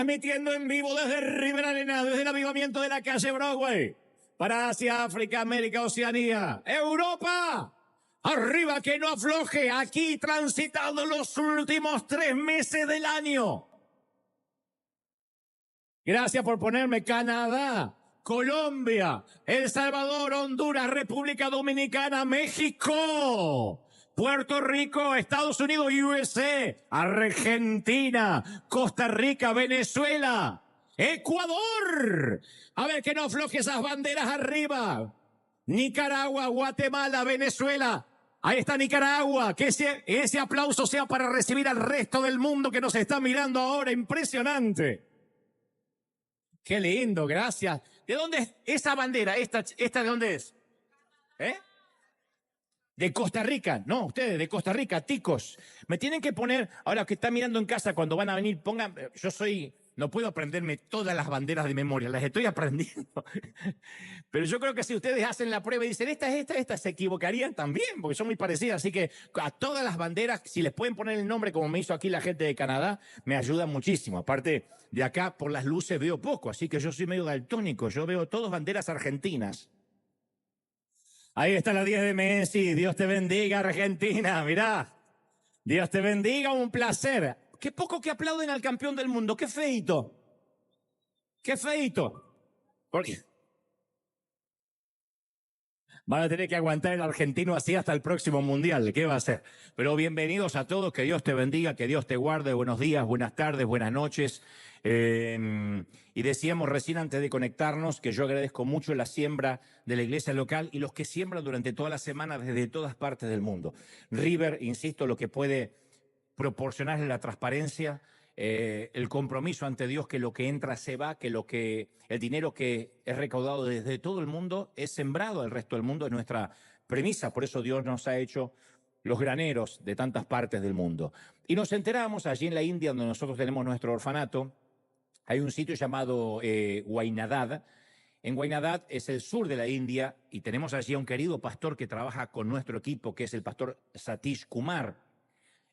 transmitiendo en vivo desde River Arena, desde el avivamiento de la calle Broadway, para Asia, África, América, Oceanía, Europa. Arriba, que no afloje, aquí transitando los últimos 3 meses del año. Gracias por ponerme Canadá, Colombia, El Salvador, Honduras, República Dominicana, México, Puerto Rico, Estados Unidos, USA, Argentina, Costa Rica, Venezuela, Ecuador. A ver que no afloje esas banderas arriba. Nicaragua, Guatemala, Venezuela. Ahí está Nicaragua. Que ese aplauso sea para recibir al resto del mundo que nos está mirando ahora. Impresionante. Qué lindo, gracias. ¿De dónde es esa bandera? ¿Esta de dónde es? De Costa Rica. No, ustedes de Costa Rica, ticos. Me tienen que poner, ahora que están mirando en casa, cuando van a venir, pongan, no puedo aprenderme todas las banderas de memoria, las estoy aprendiendo. Pero yo creo que si ustedes hacen la prueba y dicen, esta, se equivocarían también, porque son muy parecidas. Así que a todas las banderas, si les pueden poner el nombre, como me hizo aquí la gente de Canadá, me ayuda muchísimo. Aparte, de acá por las luces veo poco, así que yo soy medio daltónico. Yo veo todas banderas argentinas. Ahí está la 10 de Messi. Dios te bendiga, Argentina. Mirá. Dios te bendiga, un placer. Qué poco que aplauden al campeón del mundo. Qué feito. Qué feito. Porque van a tener que aguantar el argentino así hasta el próximo mundial. ¿Qué va a hacer? Pero bienvenidos a todos. Que Dios te bendiga, que Dios te guarde. Buenos días, buenas tardes, buenas noches. Y decíamos recién antes de conectarnos que yo agradezco mucho la siembra de la iglesia local y los que siembran durante toda la semana desde todas partes del mundo. River, insisto, lo que puede proporcionar es la transparencia, el compromiso ante Dios, que lo que entra se va, que el dinero que es recaudado desde todo el mundo es sembrado al resto del mundo, es nuestra premisa. Por eso Dios nos ha hecho los graneros de tantas partes del mundo. Y nos enteramos allí en la India, donde nosotros tenemos nuestro orfanato. Hay un sitio llamado Wayanad. En Wayanad es el sur de la India y tenemos allí a un querido pastor que trabaja con nuestro equipo, que es el pastor Satish Kumar.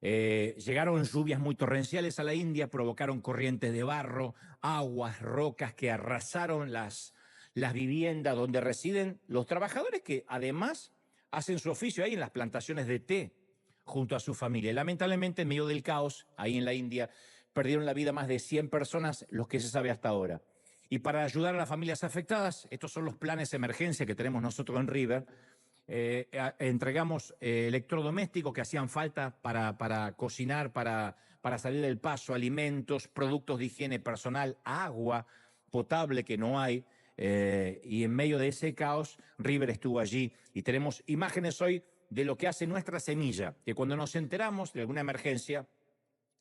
Llegaron lluvias muy torrenciales a la India, provocaron corrientes de barro, aguas, rocas que arrasaron las viviendas donde residen los trabajadores que además hacen su oficio ahí en las plantaciones de té junto a su familia. Lamentablemente, en medio del caos, ahí en la India, perdieron la vida más de 100 personas, los que se sabe hasta ahora. Y para ayudar a las familias afectadas, estos son los planes de emergencia que tenemos nosotros en River. Entregamos electrodomésticos que hacían falta para cocinar, para salir del paso, alimentos, productos de higiene personal, agua potable que no hay. Y en medio de ese caos, River estuvo allí. Y tenemos imágenes hoy de lo que hace nuestra semilla, que cuando nos enteramos de alguna emergencia,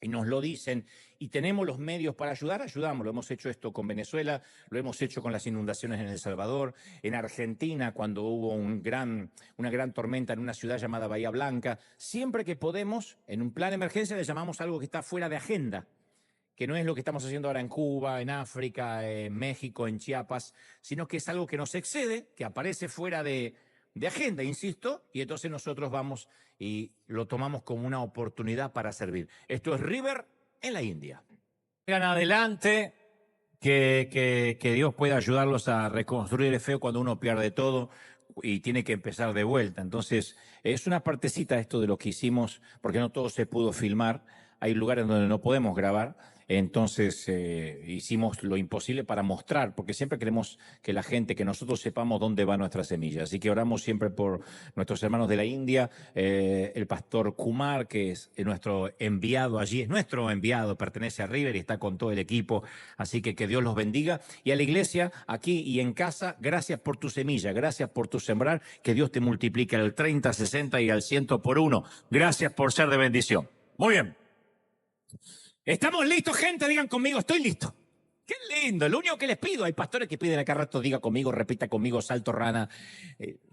y nos lo dicen, y tenemos los medios para ayudar, ayudamos. Lo hemos hecho esto con Venezuela, lo hemos hecho con las inundaciones en El Salvador, en Argentina, cuando hubo una gran tormenta en una ciudad llamada Bahía Blanca. Siempre que podemos, en un plan de emergencia, le llamamos algo que está fuera de agenda, que no es lo que estamos haciendo ahora en Cuba, en África, en México, en Chiapas, sino que es algo que nos excede, que aparece fuera de agenda, insisto, y entonces nosotros vamos y lo tomamos como una oportunidad para servir. Esto es River en la India. Sigan adelante, que Dios pueda ayudarlos a reconstruir. Es feo cuando uno pierde todo y tiene que empezar de vuelta. Entonces, es una partecita esto de lo que hicimos, porque no todo se pudo filmar. Hay lugares donde no podemos grabar. Entonces hicimos lo imposible para mostrar, porque siempre queremos que la gente, que nosotros sepamos dónde va nuestra semilla. Así que oramos siempre por nuestros hermanos de la India, el pastor Kumar, que es nuestro enviado allí, es nuestro enviado, pertenece a River y está con todo el equipo. Así que Dios los bendiga. Y a la iglesia, aquí y en casa, gracias por tu semilla, gracias por tu sembrar, que Dios te multiplique al 30, 60 y al 100 por uno. Gracias por ser de bendición. Muy bien. ¿Estamos listos, gente? Digan conmigo, estoy listo. Qué lindo. Lo único que les pido, hay pastores que piden acá rato, diga conmigo, repita conmigo, salto rana.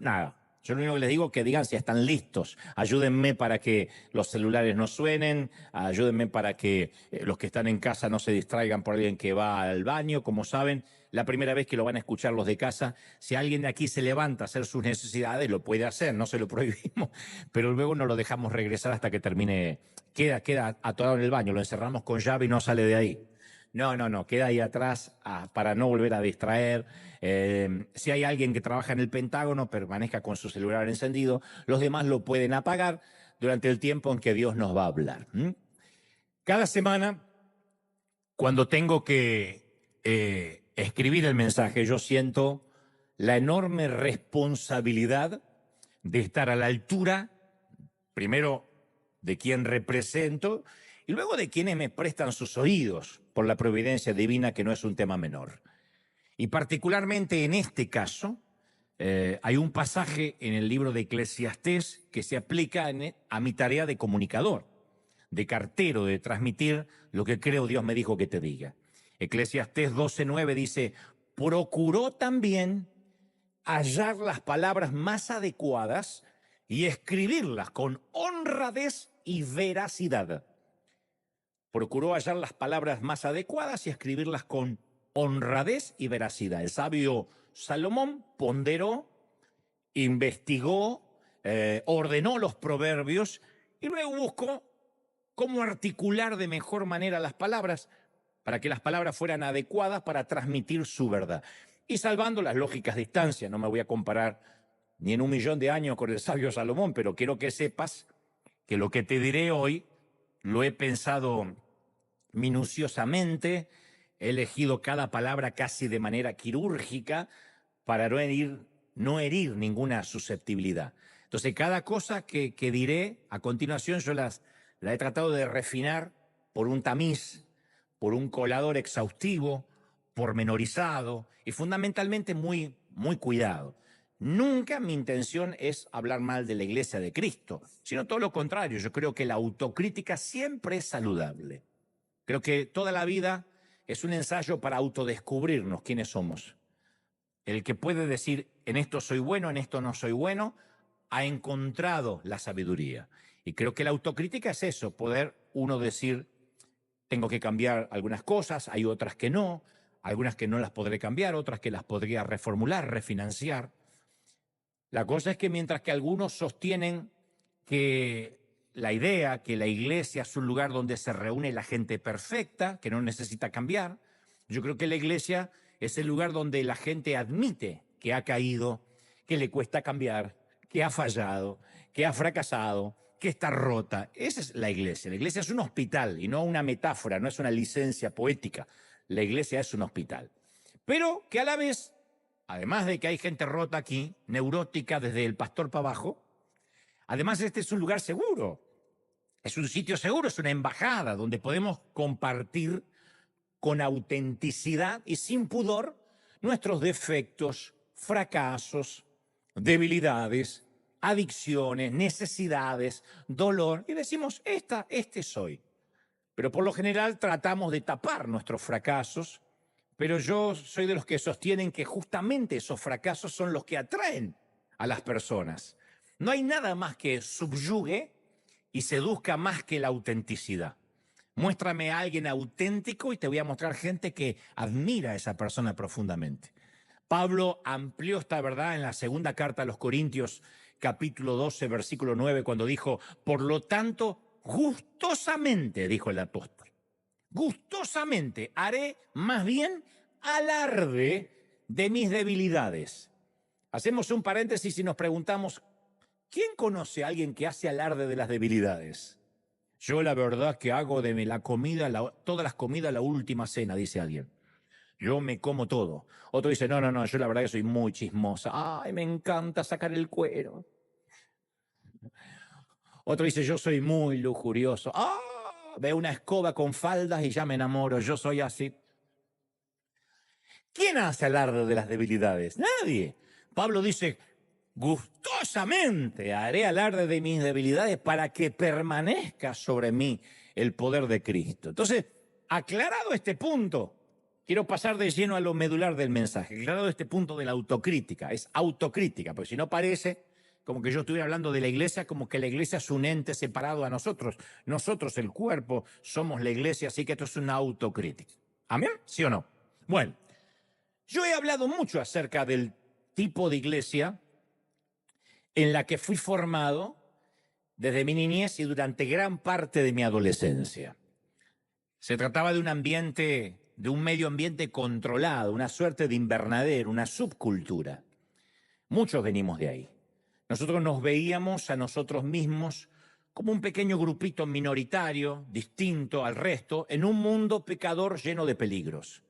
Nada. Yo lo único que les digo es que digan si están listos. Ayúdenme para que los celulares no suenen. Ayúdenme para que los que están en casa no se distraigan por alguien que va al baño. Como saben, la primera vez que lo van a escuchar los de casa, si alguien de aquí se levanta a hacer sus necesidades, lo puede hacer, no se lo prohibimos, pero luego no lo dejamos regresar hasta que termine. Queda atorado en el baño, lo encerramos con llave y no sale de ahí. No, queda ahí atrás para no volver a distraer. Si hay alguien que trabaja en el Pentágono, permanezca con su celular encendido. Los demás lo pueden apagar durante el tiempo en que Dios nos va a hablar. Cada semana, cuando tengo que escribir el mensaje, yo siento la enorme responsabilidad de estar a la altura, primero, de quien represento y luego de quienes me prestan sus oídos por la providencia divina, que no es un tema menor. Y particularmente en este caso, hay un pasaje en el libro de Eclesiastés que se aplica a mi tarea de comunicador, de cartero, de transmitir lo que creo Dios me dijo que te diga. Eclesiastés 12:9 dice, procuró también hallar las palabras más adecuadas y escribirlas con honradez y veracidad. Procuró hallar las palabras más adecuadas y escribirlas con honradez y veracidad. El sabio Salomón ponderó, investigó, ordenó los proverbios y luego buscó cómo articular de mejor manera las palabras para que las palabras fueran adecuadas para transmitir su verdad. Y salvando las lógicas distancias, no me voy a comparar ni en 1.000.000 de años con el sabio Salomón, pero quiero que sepas que lo que te diré hoy lo he pensado minuciosamente, he elegido cada palabra casi de manera quirúrgica para no herir ninguna susceptibilidad. Entonces, cada cosa que diré a continuación, yo la he tratado de refinar por un tamiz, por un colador exhaustivo, pormenorizado y fundamentalmente muy, muy cuidado. Nunca mi intención es hablar mal de la Iglesia de Cristo, sino todo lo contrario. Yo creo que la autocrítica siempre es saludable. Creo que toda la vida es un ensayo para autodescubrirnos quiénes somos. El que puede decir, en esto soy bueno, en esto no soy bueno, ha encontrado la sabiduría. Y creo que la autocrítica es eso, poder uno decir, tengo que cambiar algunas cosas, hay otras que no, algunas que no las podré cambiar, otras que las podría reformular, refinanciar. La cosa es que mientras que algunos sostienen que la idea que la iglesia es un lugar donde se reúne la gente perfecta, que no necesita cambiar, yo creo que la iglesia es el lugar donde la gente admite que ha caído, que le cuesta cambiar, que ha fallado, que ha fracasado, que está rota. Esa es la iglesia. La iglesia es un hospital y no una metáfora, no es una licencia poética. La iglesia es un hospital. Pero que a la vez, además de que hay gente rota aquí, neurótica desde el pastor para abajo, además este es un lugar seguro. Es un sitio seguro, es una embajada donde podemos compartir con autenticidad y sin pudor nuestros defectos, fracasos, debilidades, adicciones, necesidades, dolor. Y decimos, este soy. Pero por lo general tratamos de tapar nuestros fracasos, pero yo soy de los que sostienen que justamente esos fracasos son los que atraen a las personas. No hay nada más que subyugue y seduzca más que la autenticidad. Muéstrame a alguien auténtico y te voy a mostrar gente que admira a esa persona profundamente. Pablo amplió esta verdad en la segunda carta a los Corintios, capítulo 12, versículo 9, cuando dijo, por lo tanto, gustosamente, dijo el apóstol, gustosamente haré más bien alarde de mis debilidades. Hacemos un paréntesis y nos preguntamos, ¿quién conoce a alguien que hace alarde de las debilidades? Yo la verdad que hago de la comida, todas las comidas la última cena, dice alguien. Yo me como todo. Otro dice, no, yo la verdad que soy muy chismosa. Ay, me encanta sacar el cuero. Otro dice, yo soy muy lujurioso. Veo una escoba con faldas y ya me enamoro. Yo soy así. ¿Quién hace alarde de las debilidades? Nadie. Pablo dice, gustosamente haré alarde de mis debilidades para que permanezca sobre mí el poder de Cristo. Entonces, aclarado este punto, quiero pasar de lleno a lo medular del mensaje. Aclarado este punto de la autocrítica. Es autocrítica, porque si no parece como que yo estuviera hablando de la iglesia, como que la iglesia es un ente separado a nosotros. Nosotros, el cuerpo, somos la iglesia, así que esto es una autocrítica. ¿Amén? ¿Sí o no? Bueno, yo he hablado mucho acerca del tipo de iglesia en la que fui formado desde mi niñez y durante gran parte de mi adolescencia. Se trataba de un ambiente de un medio ambiente controlado, una suerte de invernadero, una subcultura. Muchos venimos de ahí. Nosotros nos veíamos a nosotros mismos como un pequeño grupito minoritario, distinto al resto, en un mundo pecador lleno de peligros.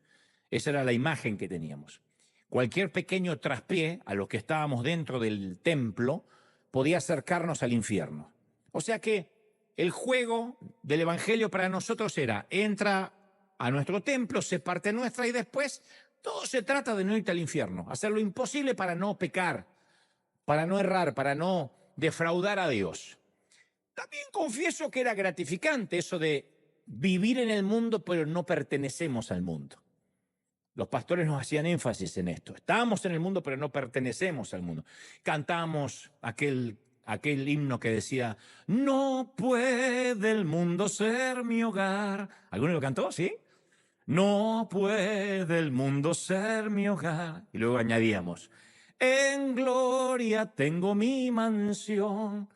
Esa era la imagen que teníamos. Cualquier pequeño traspié a los que estábamos dentro del templo podía acercarnos al infierno. O sea que el juego del Evangelio para nosotros era: entra a nuestro templo, se parte nuestra y después todo se trata de no irte al infierno, hacer lo imposible para no pecar, para no errar, para no defraudar a Dios. También confieso que era gratificante eso de vivir en el mundo, pero no pertenecemos al mundo. Los pastores nos hacían énfasis en esto. Estamos en el mundo, pero no pertenecemos al mundo. Cantamos aquel himno que decía: no puede el mundo ser mi hogar. ¿Alguno lo cantó? ¿Sí? No puede el mundo ser mi hogar. Y luego añadíamos: en gloria tengo mi mansión.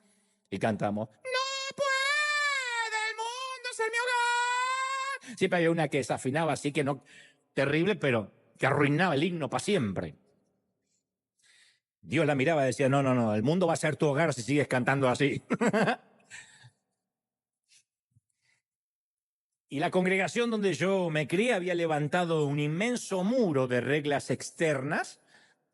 Y cantamos: no puede el mundo ser mi hogar. Siempre había una que desafinaba así, que no, terrible, pero que arruinaba el himno para siempre. Dios la miraba y decía: no, el mundo va a ser tu hogar si sigues cantando así. Y la congregación donde yo me crié había levantado un inmenso muro de reglas externas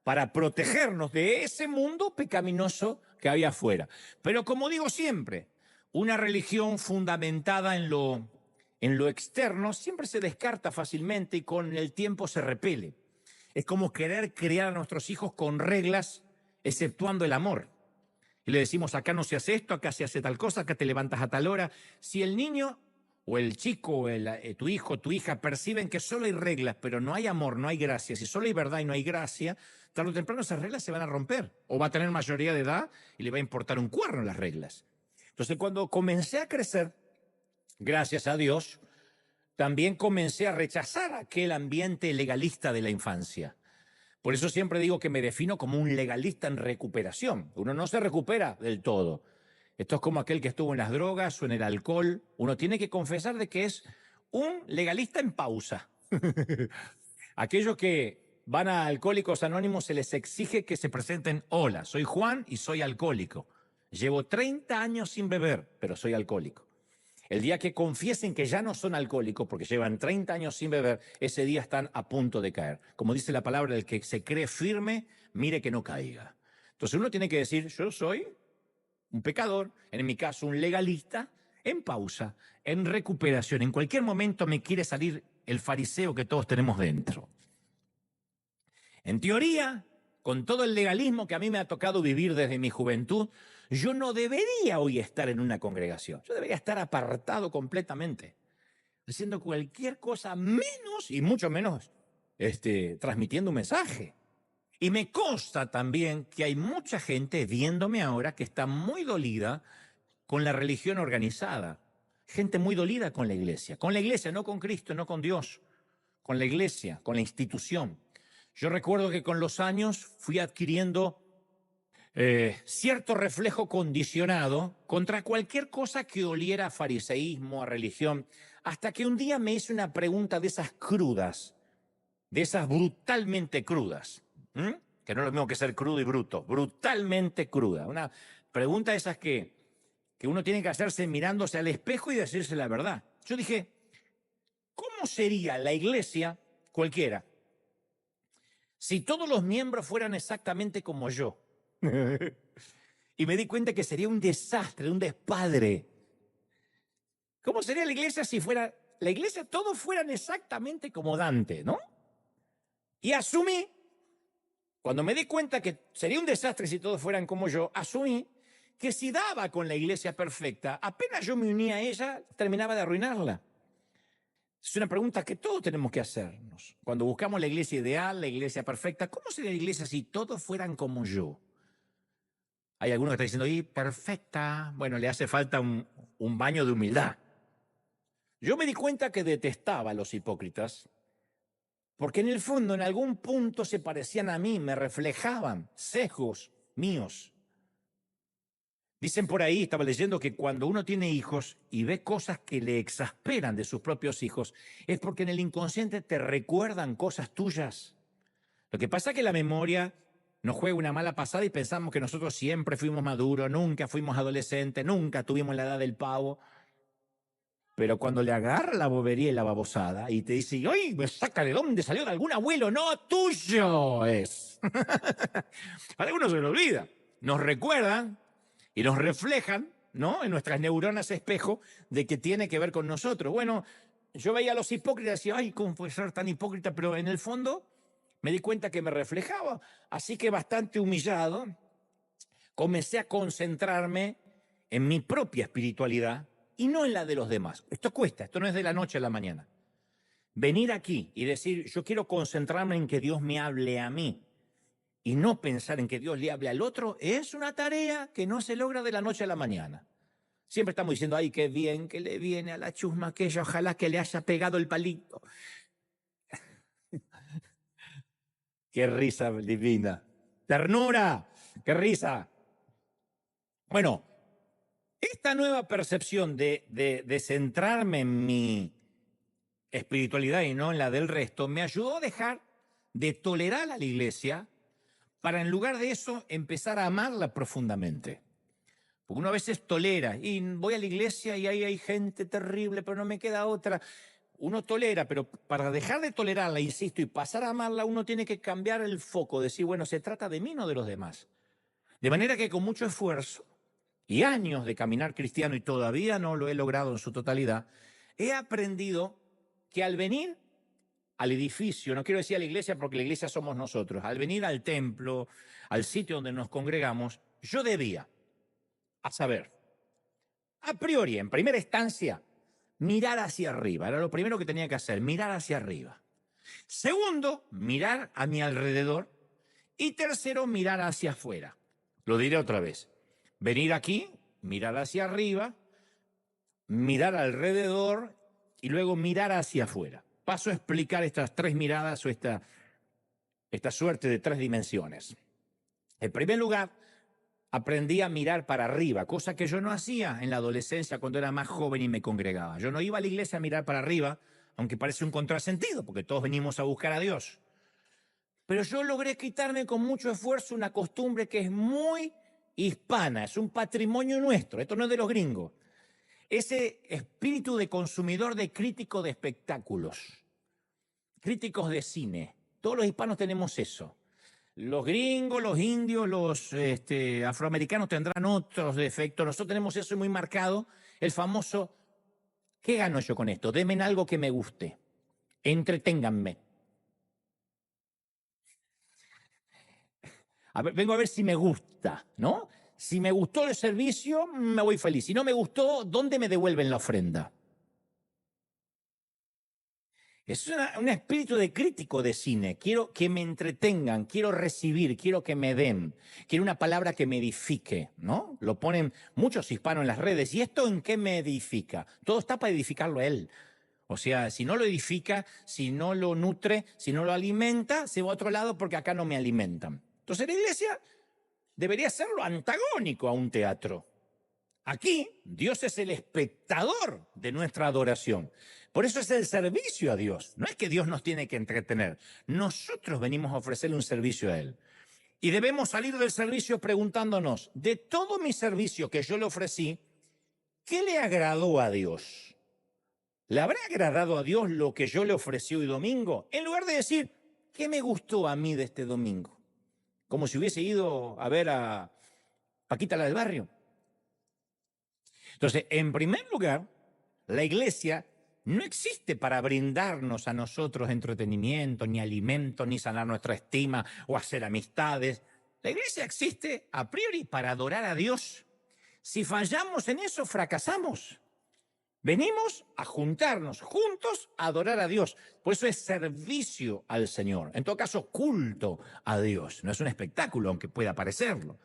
para protegernos de ese mundo pecaminoso que había afuera. Pero como digo siempre, una religión fundamentada en lo externo siempre se descarta fácilmente y con el tiempo se repele. Es como querer criar a nuestros hijos con reglas, exceptuando el amor. Y le decimos: acá no se hace esto, acá se hace tal cosa, acá te levantas a tal hora. Si el niño o el chico o tu hijo, tu hija perciben que solo hay reglas, pero no hay amor, no hay gracia, si solo hay verdad y no hay gracia, tarde o temprano esas reglas se van a romper. O va a tener mayoría de edad y le va a importar un cuerno las reglas. Entonces, cuando comencé a crecer, gracias a Dios, también comencé a rechazar aquel ambiente legalista de la infancia. Por eso siempre digo que me defino como un legalista en recuperación. Uno no se recupera del todo. Esto es como aquel que estuvo en las drogas o en el alcohol. Uno tiene que confesar de que es un legalista en pausa. Aquellos que van a Alcohólicos Anónimos se les exige que se presenten: hola, soy Juan y soy alcohólico. Llevo 30 años sin beber, pero soy alcohólico. El día que confiesen que ya no son alcohólicos, porque llevan 30 años sin beber, ese día están a punto de caer. Como dice la palabra, el que se cree firme, mire que no caiga. Entonces uno tiene que decir: yo soy un pecador, en mi caso un legalista, en pausa, en recuperación. En cualquier momento me quiere salir el fariseo que todos tenemos dentro. En teoría, con todo el legalismo que a mí me ha tocado vivir desde mi juventud, yo no debería hoy estar en una congregación. Yo debería estar apartado completamente, haciendo cualquier cosa menos y mucho menos transmitiendo un mensaje. Y me consta también que hay mucha gente viéndome ahora que está muy dolida con la religión organizada. Gente muy dolida con la iglesia, no con Cristo, no con Dios, con la iglesia, con la institución. Yo recuerdo que con los años fui adquiriendo cierto reflejo condicionado contra cualquier cosa que oliera a fariseísmo, a religión, hasta que un día me hice una pregunta de esas crudas, de esas brutalmente crudas, que no es lo mismo que ser crudo y bruto, brutalmente cruda. Una pregunta de esas que uno tiene que hacerse mirándose al espejo y decirse la verdad. Yo dije: ¿cómo sería la iglesia cualquiera si todos los miembros fueran exactamente como yo? Y me di cuenta que sería un desastre, un despadre. ¿Cómo sería la iglesia si fuera la iglesia, todos fueran exactamente como Dante, ¿no? Y asumí, cuando me di cuenta que sería un desastre si todos fueran como yo, asumí que si daba con la iglesia perfecta, apenas yo me unía a ella, terminaba de arruinarla. Es una pregunta que todos tenemos que hacernos. Cuando buscamos la iglesia ideal, la iglesia perfecta, ¿cómo sería la iglesia si todos fueran como yo? Hay algunos que están diciendo: ¡y perfecta! Bueno, le hace falta un baño de humildad. Yo me di cuenta que detestaba a los hipócritas, porque en el fondo, en algún punto se parecían a mí, me reflejaban sesgos míos. Dicen por ahí, estaba leyendo, que cuando uno tiene hijos y ve cosas que le exasperan de sus propios hijos, es porque en el inconsciente te recuerdan cosas tuyas. Lo que pasa es que la memoria nos juega una mala pasada y pensamos que nosotros siempre fuimos maduros, nunca fuimos adolescentes, nunca tuvimos la edad del pavo. Pero cuando le agarra la bobería y la babosada y te dice, ¡ay, me saca de dónde salió de algún abuelo! ¡No, tuyo es! A algunos se lo olvida. Nos recuerdan y nos reflejan, ¿no?, en nuestras neuronas espejo de que tiene que ver con nosotros. Bueno, yo veía a los hipócritas y decía, ¡ay, cómo puede ser tan hipócrita! Pero en el fondo me di cuenta que me reflejaba. Así que bastante humillado, comencé a concentrarme en mi propia espiritualidad y no en la de los demás. Esto cuesta, esto no es de la noche a la mañana. Venir aquí y decir, yo quiero concentrarme en que Dios me hable a mí y no pensar en que Dios le hable al otro, es una tarea que no se logra de la noche a la mañana. Siempre estamos diciendo, ay, qué bien que le viene a la chusma aquella, ojalá que le haya pegado el palito. Qué risa divina. Ternura, qué risa. Bueno, esta nueva percepción de centrarme en mi espiritualidad y no en la del resto me ayudó a dejar de tolerar a la iglesia para, en lugar de eso, empezar a amarla profundamente. Porque uno a veces tolera y voy a la iglesia y ahí hay gente terrible, pero no me queda otra. Uno tolera, pero para dejar de tolerarla, insisto, y pasar a amarla, uno tiene que cambiar el foco, decir, bueno, se trata de mí, no de los demás. De manera que con mucho esfuerzo y años de caminar cristiano, y todavía no lo he logrado en su totalidad, he aprendido que al venir al edificio, no quiero decir a la iglesia porque la iglesia somos nosotros, al venir al templo, al sitio donde nos congregamos, yo debía, a saber, a priori, en primera instancia, mirar hacia arriba. Era lo primero que tenía que hacer, mirar hacia arriba. Segundo, mirar a mi alrededor. Y tercero, mirar hacia afuera. Lo diré otra vez. Venir aquí, mirar hacia arriba, mirar alrededor y luego mirar hacia afuera. Paso a explicar estas tres miradas o esta suerte de tres dimensiones. En primer lugar, aprendí a mirar para arriba, cosa que yo no hacía en la adolescencia cuando era más joven y me congregaba. Yo no iba a la iglesia a mirar para arriba, aunque parece un contrasentido, porque todos venimos a buscar a Dios. Pero yo logré quitarme con mucho esfuerzo una costumbre que es muy hispana, es un patrimonio nuestro, esto no es de los gringos. Ese espíritu de consumidor, de crítico de espectáculos, críticos de cine. Todos los hispanos tenemos eso. Los gringos, los indios, los afroamericanos tendrán otros defectos. Nosotros tenemos eso muy marcado, el famoso, ¿qué gano yo con esto? Denme algo que me guste, entreténganme. Vengo a ver si me gusta, ¿no? Si me gustó el servicio, me voy feliz. Si no me gustó, ¿dónde me devuelven la ofrenda? Es un espíritu de crítico de cine. Quiero que me entretengan, quiero recibir, quiero que me den. Quiero una palabra que me edifique, ¿no? Lo ponen muchos hispanos en las redes. ¿Y esto en qué me edifica? Todo está para edificarlo a él. O sea, si no lo edifica, si no lo nutre, si no lo alimenta, se va a otro lado porque acá no me alimentan. Entonces la iglesia debería ser lo antagónico a un teatro. Aquí Dios es el espectador de nuestra adoración. Por eso es el servicio a Dios. No es que Dios nos tiene que entretener. Nosotros venimos a ofrecerle un servicio a Él. Y debemos salir del servicio preguntándonos, de todo mi servicio que yo le ofrecí, ¿qué le agradó a Dios? ¿Le habrá agradado a Dios lo que yo le ofrecí hoy domingo? En lugar de decir, ¿qué me gustó a mí de este domingo? Como si hubiese ido a ver a Paquita la del barrio. Entonces, en primer lugar, la iglesia no existe para brindarnos a nosotros entretenimiento, ni alimento, ni sanar nuestra estima o hacer amistades. La iglesia existe a priori para adorar a Dios. Si fallamos en eso, fracasamos. Venimos a juntarnos juntos a adorar a Dios. Por eso es servicio al Señor. En todo caso, culto a Dios. No es un espectáculo, aunque pueda parecerlo.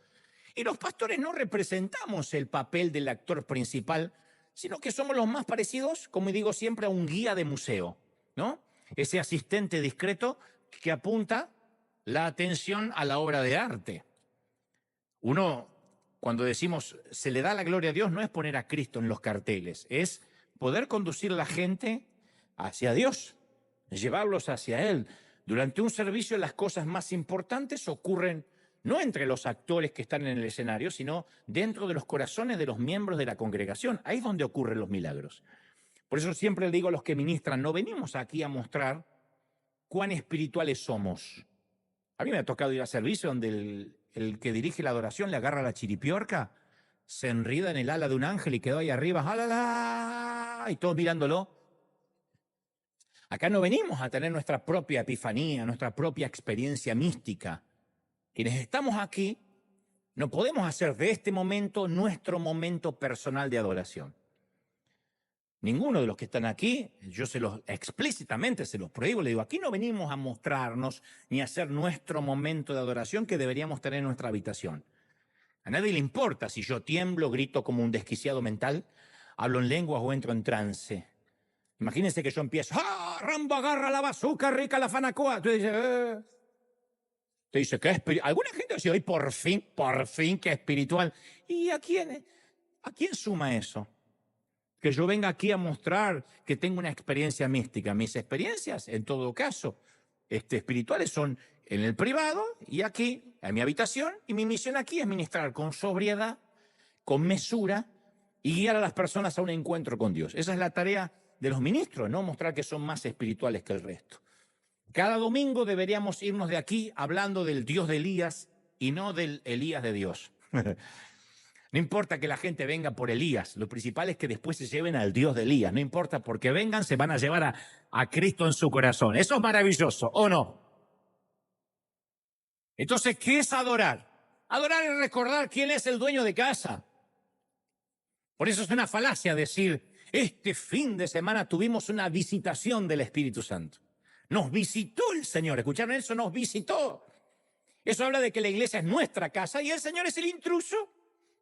Y los pastores no representamos el papel del actor principal, sino que somos los más parecidos, como digo siempre, a un guía de museo, ¿no? Ese asistente discreto que apunta la atención a la obra de arte. Uno Cuando decimos se le da la gloria a Dios, no es poner a Cristo en los carteles, es poder conducir a la gente hacia Dios, llevarlos hacia Él. Durante un servicio las cosas más importantes ocurren no entre los actores que están en el escenario, sino dentro de los corazones de los miembros de la congregación. Ahí es donde ocurren los milagros. Por eso siempre le digo a los que ministran, no venimos aquí a mostrar cuán espirituales somos. A mí me ha tocado ir a servicio donde el que dirige la adoración le agarra la chiripiorca, se enrida en el ala de un ángel y quedó ahí arriba, ¡alala! Y todos mirándolo. Acá no venimos a tener nuestra propia epifanía, nuestra propia experiencia mística. Quienes estamos aquí no podemos hacer de este momento nuestro momento personal de adoración. Ninguno de los que están aquí, yo explícitamente se los prohíbo, le digo, aquí no venimos a mostrarnos ni a hacer nuestro momento de adoración que deberíamos tener en nuestra habitación. A nadie le importa si yo tiemblo, grito como un desquiciado mental, hablo en lenguas o entro en trance. Imagínense que yo empiezo, ¡ah! Rambo agarra la bazooka, rica la fanacoa. Tú dices, Te dice, ¿qué espiritual? Alguna gente dice, hoy por fin, qué espiritual. ¿Y a quién suma eso? Que yo venga aquí a mostrar que tengo una experiencia mística. Mis experiencias, en todo caso, espirituales son en el privado y aquí, en mi habitación, y mi misión aquí es ministrar con sobriedad, con mesura y guiar a las personas a un encuentro con Dios. Esa es la tarea de los ministros, no mostrar que son más espirituales que el resto. Cada domingo deberíamos irnos de aquí hablando del Dios de Elías y no del Elías de Dios. No importa que la gente venga por Elías, lo principal es que después se lleven al Dios de Elías. No importa porque vengan, se van a llevar a Cristo en su corazón. Eso es maravilloso, ¿o no? Entonces, ¿qué es adorar? Adorar es recordar quién es el dueño de casa. Por eso es una falacia decir, este fin de semana tuvimos una visitación del Espíritu Santo. Nos visitó el Señor, ¿escucharon eso? Nos visitó. Eso habla de que la iglesia es nuestra casa y el Señor es el intruso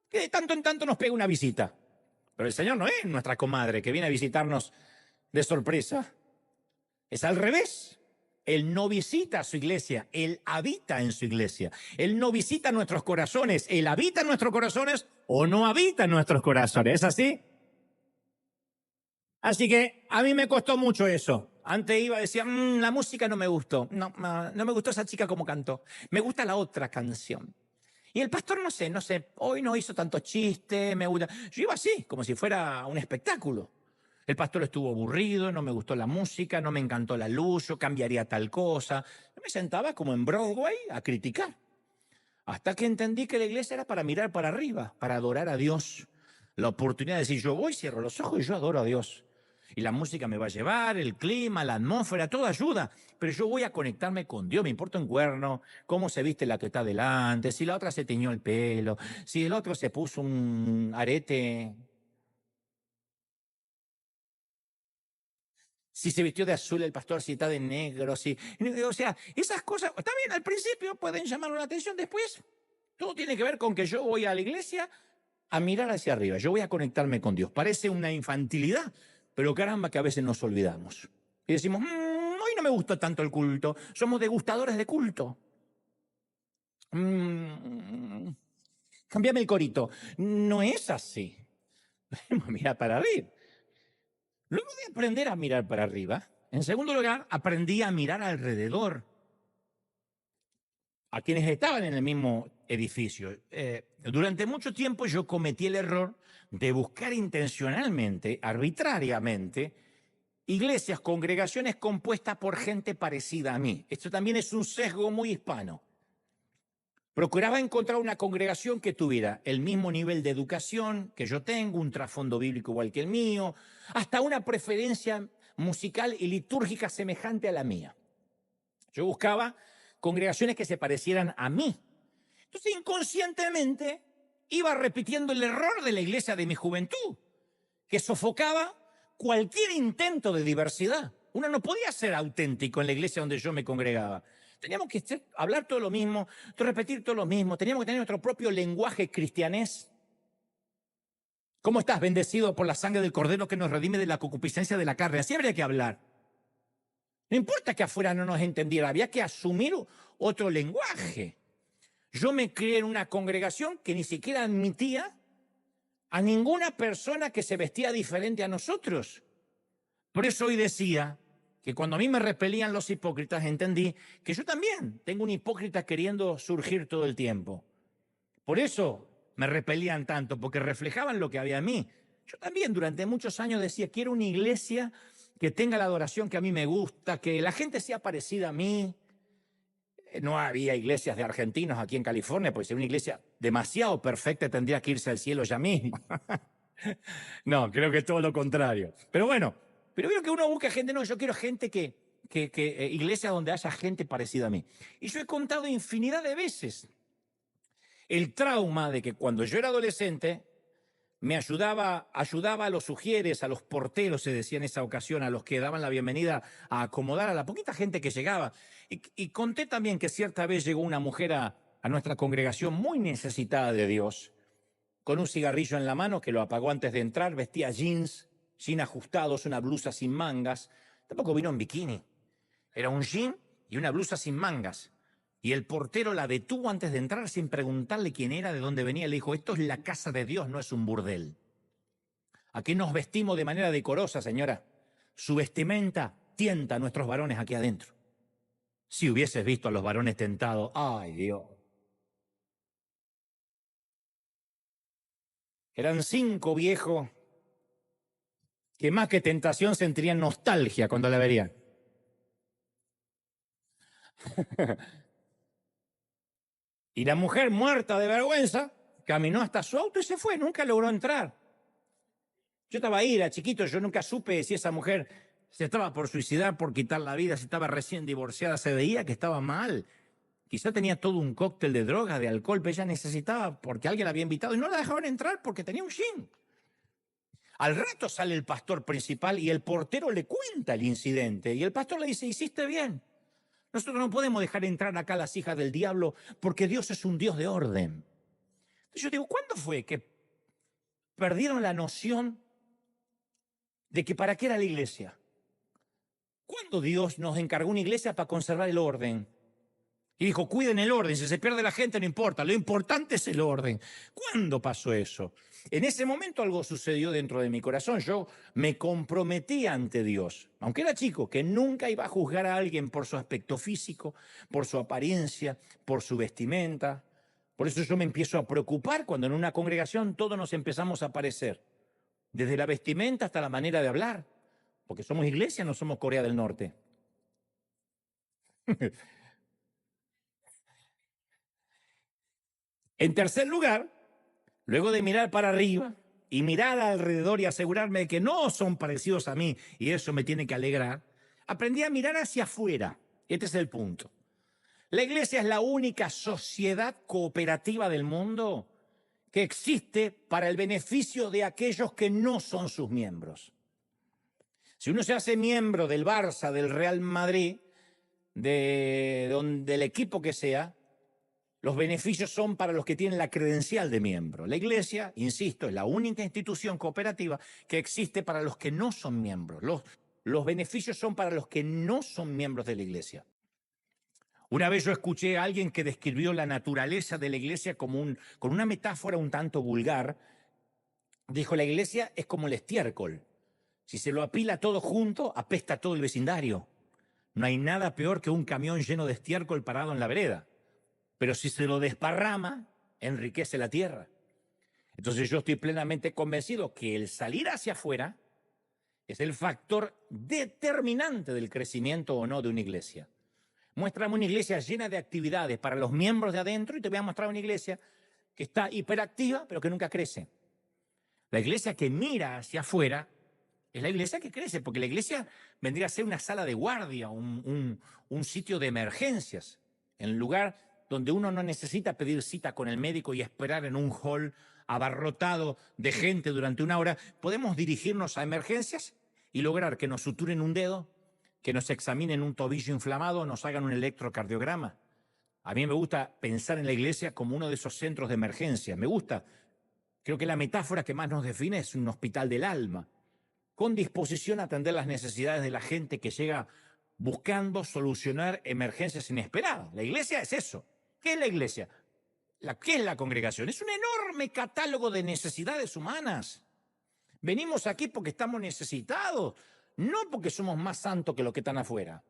que de tanto en tanto nos pega una visita. Pero el Señor no es nuestra comadre que viene a visitarnos de sorpresa. Es al revés. Él no visita a su iglesia, Él habita en su iglesia. Él no visita nuestros corazones, Él habita en nuestros corazones o no habita en nuestros corazones. ¿Es así? Así que a mí me costó mucho eso. Antes iba a decir, la música no me gustó. No me gustó esa chica como cantó. Me gusta la otra canción. Y el pastor, no sé, hoy no hizo tantos chistes, me gusta. Yo iba así, como si fuera un espectáculo. El pastor estuvo aburrido, no me gustó la música, no me encantó la luz, yo cambiaría tal cosa. Yo me sentaba como en Broadway a criticar. Hasta que entendí que la iglesia era para mirar para arriba, para adorar a Dios. La oportunidad de decir, yo voy, cierro los ojos y yo adoro a Dios. Y la música me va a llevar, el clima, la atmósfera, todo ayuda. Pero yo voy a conectarme con Dios. Me importa un cuerno, cómo se viste la que está delante, si la otra se teñió el pelo, si el otro se puso un arete, si se vistió de azul el pastor, si está de negro, si... O sea, esas cosas, está bien, al principio pueden llamar la atención, después todo tiene que ver con que yo voy a la iglesia a mirar hacia arriba. Yo voy a conectarme con Dios. Parece una infantilidad, pero caramba que a veces nos olvidamos. Y decimos, hoy no me gustó tanto el culto. Somos degustadores de culto. Cámbiame el corito. No es así. Mira para arriba. Luego de aprender a mirar para arriba, en segundo lugar, aprendí a mirar alrededor. A quienes estaban en el mismo edificio. Durante mucho tiempo yo cometí el error de buscar intencionalmente, arbitrariamente, iglesias, congregaciones compuestas por gente parecida a mí. Esto también es un sesgo muy hispano. Procuraba encontrar una congregación que tuviera el mismo nivel de educación que yo tengo, un trasfondo bíblico igual que el mío, hasta una preferencia musical y litúrgica semejante a la mía. Yo buscaba congregaciones que se parecieran a mí. Entonces, inconscientemente, iba repitiendo el error de la iglesia de mi juventud, que sofocaba cualquier intento de diversidad. Uno no podía ser auténtico en la iglesia donde yo me congregaba. Teníamos que hablar todo lo mismo, repetir todo lo mismo. Teníamos que tener nuestro propio lenguaje cristianés. ¿Cómo estás, bendecido por la sangre del Cordero que nos redime de la concupiscencia de la carne? Así habría que hablar. No importa que afuera no nos entendiera, había que asumir otro lenguaje. Yo me crié en una congregación que ni siquiera admitía a ninguna persona que se vestía diferente a nosotros. Por eso hoy decía que cuando a mí me repelían los hipócritas, entendí que yo también tengo un hipócrita queriendo surgir todo el tiempo. Por eso me repelían tanto, porque reflejaban lo que había en mí. Yo también durante muchos años decía, quiero una iglesia que tenga la adoración que a mí me gusta, que la gente sea parecida a mí. No había iglesias de argentinos aquí en California, porque si una iglesia demasiado perfecta tendría que irse al cielo ya mismo. No, creo que es todo lo contrario. Pero bueno, pero veo que uno busca gente, no, yo quiero gente iglesia donde haya gente parecida a mí. Y yo he contado infinidad de veces el trauma de que cuando yo era adolescente me ayudaba a los sugieres, a los porteros, se decía en esa ocasión, a los que daban la bienvenida a acomodar a la poquita gente que llegaba. Y conté también que cierta vez llegó una mujer a nuestra congregación muy necesitada de Dios, con un cigarrillo en la mano que lo apagó antes de entrar, vestía jeans, sin ajustados, una blusa sin mangas. Tampoco vino en bikini. Era un jean y una blusa sin mangas. Y el portero la detuvo antes de entrar sin preguntarle quién era, de dónde venía. Le dijo, esto es la casa de Dios, no es un burdel. Aquí nos vestimos de manera decorosa, señora. Su vestimenta tienta a nuestros varones aquí adentro. Si hubieses visto a los varones tentados, ¡ay, Dios! Eran 5 viejos que más que tentación sentirían nostalgia cuando la verían. Y la mujer, muerta de vergüenza, caminó hasta su auto y se fue, nunca logró entrar. Yo estaba ahí, era chiquito, yo nunca supe si esa mujer se estaba por suicidar, por quitar la vida, si estaba recién divorciada, se veía que estaba mal. Quizá tenía todo un cóctel de drogas, de alcohol, pero ella necesitaba porque alguien la había invitado y no la dejaban entrar porque tenía un jean. Al rato sale el pastor principal y el portero le cuenta el incidente y el pastor le dice, hiciste bien. Nosotros no podemos dejar entrar acá a las hijas del diablo porque Dios es un Dios de orden. Entonces yo digo, ¿cuándo fue que perdieron la noción de que para qué era la iglesia? ¿Cuándo Dios nos encargó una iglesia para conservar el orden? Y dijo, cuiden el orden, si se pierde la gente no importa, lo importante es el orden. ¿Cuándo pasó eso? En ese momento algo sucedió dentro de mi corazón. Yo me comprometí ante Dios, aunque era chico, que nunca iba a juzgar a alguien por su aspecto físico, por su apariencia, por su vestimenta. Por eso yo me empiezo a preocupar cuando en una congregación todos nos empezamos a parecer, desde la vestimenta hasta la manera de hablar, porque somos iglesia, no somos Corea del Norte. En tercer lugar, luego de mirar para arriba y mirar alrededor y asegurarme de que no son parecidos a mí, y eso me tiene que alegrar, aprendí a mirar hacia afuera. Este es el punto. La iglesia es la única sociedad cooperativa del mundo que existe para el beneficio de aquellos que no son sus miembros. Si uno se hace miembro del Barça, del Real Madrid, del equipo que sea, los beneficios son para los que tienen la credencial de miembro. La iglesia, insisto, es la única institución cooperativa que existe para los que no son miembros. Los beneficios son para los que no son miembros de la iglesia. Una vez yo escuché a alguien que describió la naturaleza de la iglesia con una metáfora un tanto vulgar. Dijo, la iglesia es como el estiércol. Si se lo apila todo junto, apesta todo el vecindario. No hay nada peor que un camión lleno de estiércol parado en la vereda. Pero si se lo desparrama, enriquece la tierra. Entonces yo estoy plenamente convencido que el salir hacia afuera es el factor determinante del crecimiento o no de una iglesia. Muéstrame una iglesia llena de actividades para los miembros de adentro y te voy a mostrar una iglesia que está hiperactiva pero que nunca crece. La iglesia que mira hacia afuera es la iglesia que crece, porque la iglesia vendría a ser una sala de guardia, un sitio de emergencias, en lugar donde uno no necesita pedir cita con el médico y esperar en un hall abarrotado de gente durante una hora. Podemos dirigirnos a emergencias y lograr que nos suturen un dedo, que nos examinen un tobillo inflamado, nos hagan un electrocardiograma. A mí me gusta pensar en la iglesia como uno de esos centros de emergencia. Me gusta. Creo que la metáfora que más nos define es un hospital del alma, con disposición a atender las necesidades de la gente que llega buscando solucionar emergencias inesperadas. La iglesia es eso. ¿Qué es la iglesia? ¿Qué es la congregación? Es un enorme catálogo de necesidades humanas. Venimos aquí porque estamos necesitados, no porque somos más santos que los que están afuera.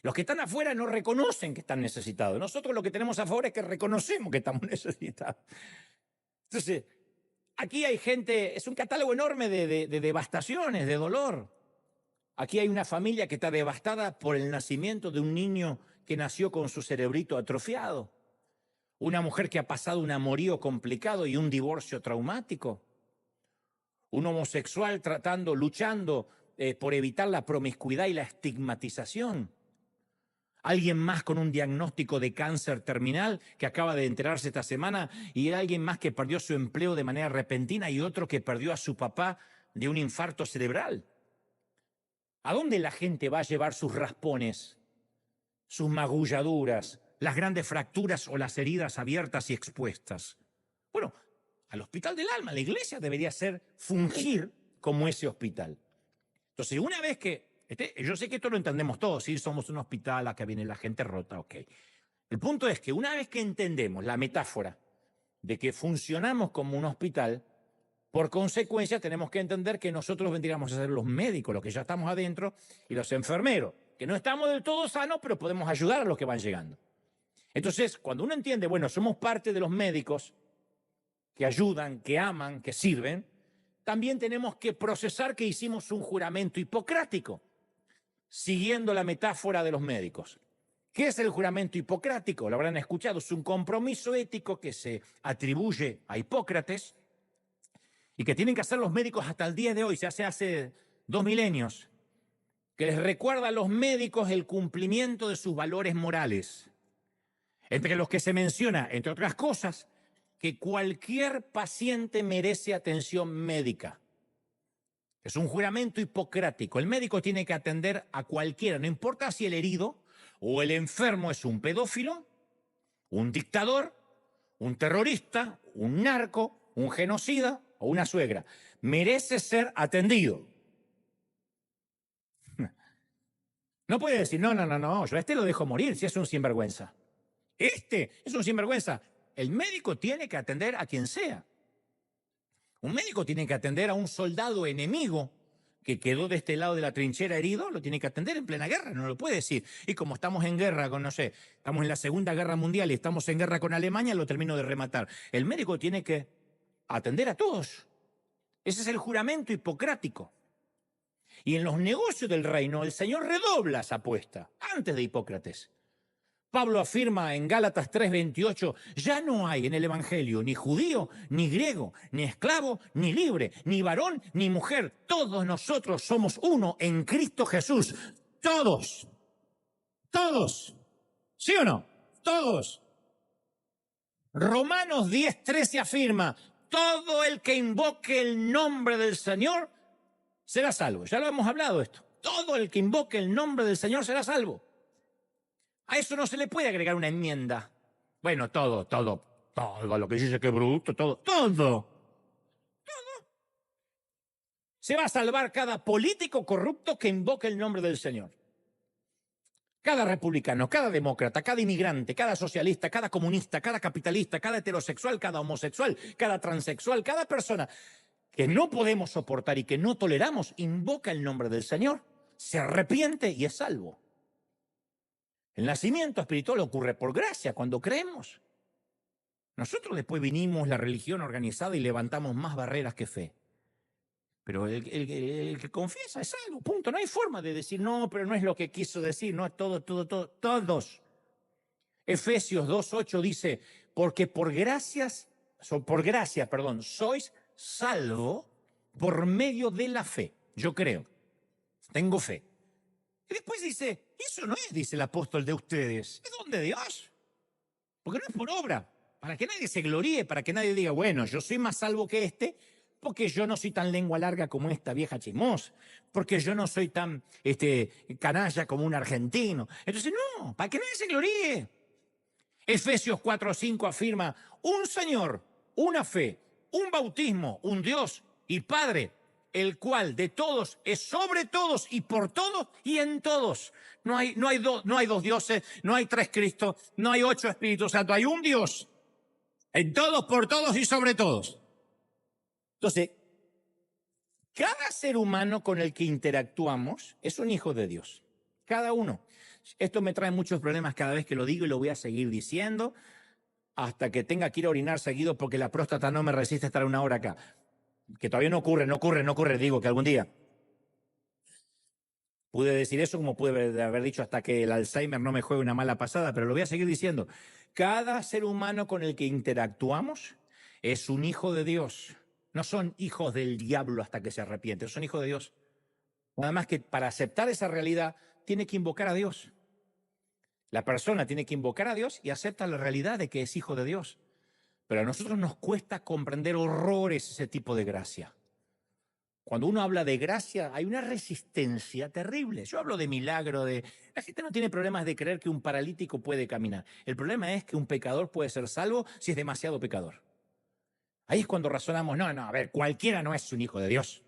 Los que están afuera no reconocen que están necesitados. Nosotros lo que tenemos a favor es que reconocemos que estamos necesitados. Entonces, aquí hay gente, es un catálogo enorme de devastaciones, de dolor. Aquí hay una familia que está devastada por el nacimiento de un niño que nació con su cerebrito atrofiado. Una mujer que ha pasado un amorío complicado y un divorcio traumático. Un homosexual luchando por evitar la promiscuidad y la estigmatización. Alguien más con un diagnóstico de cáncer terminal que acaba de enterarse esta semana, y alguien más que perdió su empleo de manera repentina y otro que perdió a su papá de un infarto cerebral. ¿A dónde la gente va a llevar sus raspones, sus magulladuras, las grandes fracturas o las heridas abiertas y expuestas? Bueno, al hospital del alma. La iglesia debería fungir como ese hospital. Entonces, una vez que yo sé que esto lo entendemos todos, ¿sí? Somos un hospital, acá viene la gente rota, ok. El punto es que una vez que entendemos la metáfora de que funcionamos como un hospital, por consecuencia tenemos que entender que nosotros vendríamos a ser los médicos, los que ya estamos adentro, y los enfermeros, que no estamos del todo sanos, pero podemos ayudar a los que van llegando. Entonces, cuando uno entiende, bueno, somos parte de los médicos que ayudan, que aman, que sirven, también tenemos que procesar que hicimos un juramento hipocrático, siguiendo la metáfora de los médicos. ¿Qué es el juramento hipocrático? Lo habrán escuchado, es un compromiso ético que se atribuye a Hipócrates y que tienen que hacer los médicos hasta el día de hoy, se hace 2 milenios, que les recuerda a los médicos el cumplimiento de sus valores morales, entre los que se menciona, entre otras cosas, que cualquier paciente merece atención médica. Es un juramento hipocrático. El médico tiene que atender a cualquiera, no importa si el herido o el enfermo es un pedófilo, un dictador, un terrorista, un narco, un genocida o una suegra. Merece ser atendido. No puede decir, no, yo a este lo dejo morir si es un sinvergüenza. Este es un sinvergüenza. El médico tiene que atender a quien sea. Un médico tiene que atender a un soldado enemigo que quedó de este lado de la trinchera herido, lo tiene que atender en plena guerra, no lo puede decir. Y como estamos en guerra con, no sé, estamos en la Segunda Guerra Mundial y estamos en guerra con Alemania, lo termino de rematar. El médico tiene que atender a todos. Ese es el juramento hipocrático. Y en los negocios del reino, el Señor redobla esa apuesta, antes de Hipócrates. Pablo afirma en Gálatas 3:28, ya no hay en el Evangelio ni judío, ni griego, ni esclavo, ni libre, ni varón, ni mujer. Todos nosotros somos uno en Cristo Jesús. Todos. Todos. ¿Sí o no? Todos. Romanos 10:13 afirma, todo el que invoque el nombre del Señor será salvo. Ya lo hemos hablado esto. Todo el que invoque el nombre del Señor será salvo. A eso no se le puede agregar una enmienda. Bueno, todo, lo que dice que es bruto, todo. Se va a salvar cada político corrupto que invoque el nombre del Señor. Cada republicano, cada demócrata, cada inmigrante, cada socialista, cada comunista, cada capitalista, cada heterosexual, cada homosexual, cada transexual, cada persona que no podemos soportar y que no toleramos, invoca el nombre del Señor, se arrepiente y es salvo. El nacimiento espiritual ocurre por gracia, cuando creemos. Nosotros después vinimos, la religión organizada, y levantamos más barreras que fe. Pero el que confiesa es salvo, punto. No hay forma de decir, no, pero no es lo que quiso decir, no es todos. Efesios 2:8 dice, porque por gracia, sois salvo por medio de la fe. Yo creo, tengo fe. Y después dice, eso no es, dice el apóstol, de ustedes, es don de Dios. Porque no es por obra, para que nadie se gloríe, para que nadie diga, bueno, yo soy más salvo que este, porque yo no soy tan lengua larga como esta vieja chismosa, porque yo no soy tan canalla como un argentino. Entonces, no, para que nadie se gloríe. Efesios 4:5 afirma, un Señor, una fe, un bautismo, un Dios y Padre, el cual de todos es sobre todos y por todos y en todos. No hay dos dioses, no hay 3 Cristos, no hay 8 Espíritus Santos, hay un Dios En todos, por todos y sobre todos. Entonces, cada ser humano con el que interactuamos es un hijo de Dios. Cada uno. Esto me trae muchos problemas cada vez que lo digo y lo voy a seguir diciendo hasta que tenga que ir a orinar seguido porque la próstata no me resiste estar una hora acá. Que todavía no ocurre, digo que algún día. Pude decir eso como pude haber dicho hasta que el Alzheimer no me juegue una mala pasada, pero lo voy a seguir diciendo. Cada ser humano con el que interactuamos es un hijo de Dios. No son hijos del diablo hasta que se arrepienten, son hijos de Dios. Nada más que para aceptar esa realidad tiene que invocar a Dios. La persona tiene que invocar a Dios y acepta la realidad de que es hijo de Dios. Pero a nosotros nos cuesta comprender horrores ese tipo de gracia. Cuando uno habla de gracia, hay una resistencia terrible. Yo hablo de milagro, de... La gente no tiene problemas de creer que un paralítico puede caminar. El problema es que un pecador puede ser salvo si es demasiado pecador. Ahí es cuando razonamos, no, a ver, cualquiera no es un hijo de Dios.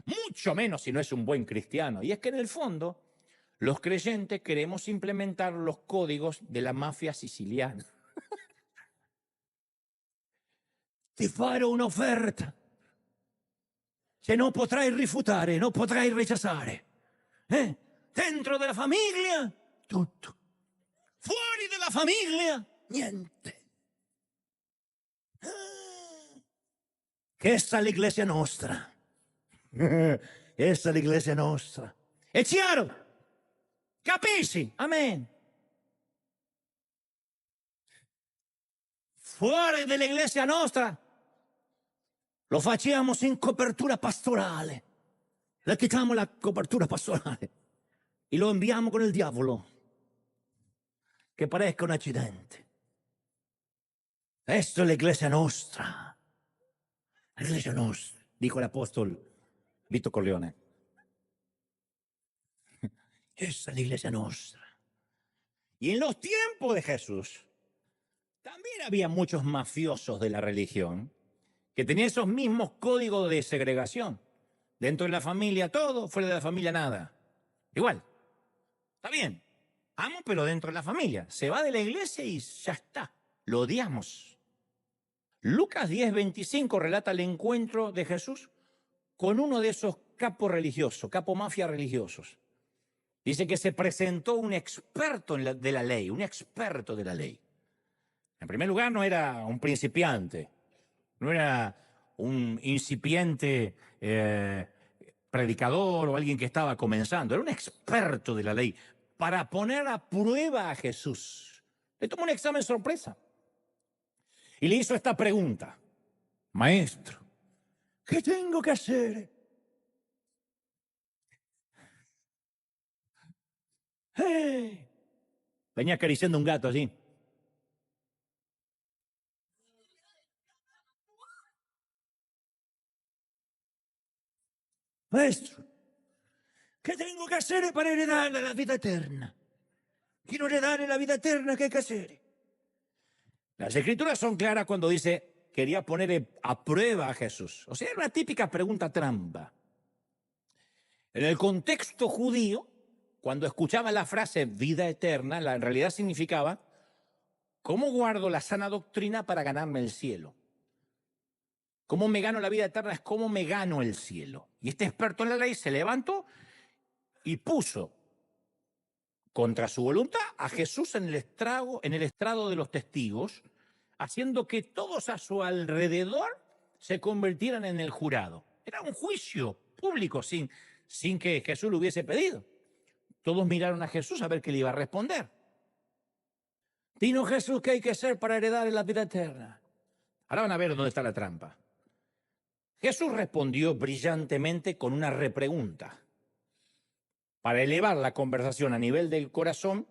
Mucho menos si no es un buen cristiano. Y es que en el fondo, los creyentes queremos implementar los códigos de la mafia siciliana. Ti farò un'offerta che non potrai rifiutare, non potrai rechazare. Dentro della famiglia, tutto. Fuori della famiglia, niente. Questa è l'Iglesia nostra. Questa è l'Iglesia nostra. È chiaro? Capisci? Amen. Fuori dell'Iglesia nostra lo facciamo in copertura pastorale. Le quitiamo la copertura pastorale e lo inviamo con il diavolo. Che parezca un accidente. Questa è l'Iglesia nostra. L'Iglesia nostra, dijo el apóstol Vito Corleone. Esa es la Iglesia nostra. Y en los tiempos de Jesús, también había muchos mafiosos de la religión que tenían esos mismos códigos de segregación. Dentro de la familia todo, fuera de la familia nada. Igual. Está bien. Amo, pero dentro de la familia. Se va de la iglesia y ya está. Lo odiamos. Lucas 10:25 relata el encuentro de Jesús con uno de esos capos religiosos, capo mafia religiosos. Dice que se presentó un experto de la ley, un experto de la ley. En primer lugar, no era un principiante, no era un incipiente predicador o alguien que estaba comenzando, era un experto de la ley para poner a prueba a Jesús. Le tomó un examen sorpresa y le hizo esta pregunta: Maestro, ¿qué tengo que hacer? Venía acariciando un gato allí. Maestro, ¿qué tengo que hacer para heredar la vida eterna? Quiero heredar la vida eterna, ¿qué hay que hacer? Las escrituras son claras cuando dice quería poner a prueba a Jesús. O sea, era una típica pregunta trampa. En el contexto judío, cuando escuchaba la frase vida eterna, en realidad significaba ¿cómo guardo la sana doctrina para ganarme el cielo? ¿Cómo me gano la vida eterna? Es cómo me gano el cielo. Y este experto en la ley se levantó y puso contra su voluntad a Jesús en el estrado de los testigos, haciendo que todos a su alrededor se convirtieran en el jurado. Era un juicio público sin que Jesús lo hubiese pedido. Todos miraron a Jesús a ver qué le iba a responder. Dinos, Jesús, ¿qué hay que hacer para heredar la vida eterna? Ahora van a ver dónde está la trampa. Jesús respondió brillantemente con una repregunta para elevar la conversación a nivel del corazón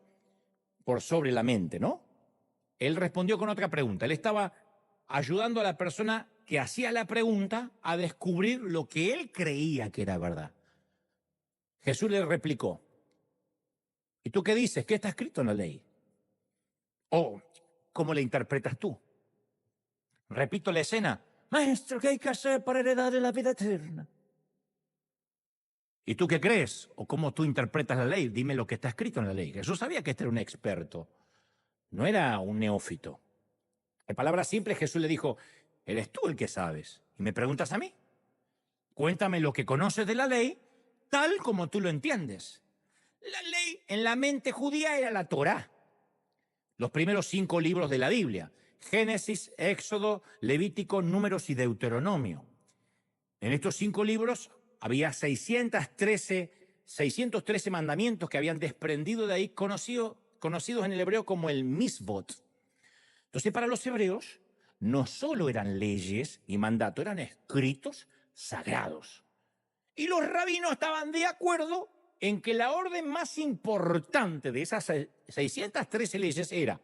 por sobre la mente, ¿no? Él respondió con otra pregunta. Él estaba ayudando a la persona que hacía la pregunta a descubrir lo que él creía que era verdad. Jesús le replicó: ¿y tú qué dices? ¿Qué está escrito en la ley? ¿O cómo la interpretas tú? Repito la escena. Maestro, ¿qué hay que hacer para heredar la vida eterna? ¿Y tú qué crees? ¿O cómo tú interpretas la ley? Dime lo que está escrito en la ley. Jesús sabía que este era un experto. No era un neófito. En palabras simples, Jesús le dijo, eres tú el que sabes. ¿Y me preguntas a mí? Cuéntame lo que conoces de la ley, tal como tú lo entiendes. La ley en la mente judía era la Torá, los primeros 5 libros de la Biblia: Génesis, Éxodo, Levítico, Números y Deuteronomio. En estos 5 libros había 613 mandamientos que habían desprendido de ahí, conocidos en el hebreo como el misbot. Entonces, para los hebreos, no solo eran leyes y mandatos, eran escritos sagrados. Y los rabinos estaban de acuerdo en que la orden más importante de esas 613 leyes era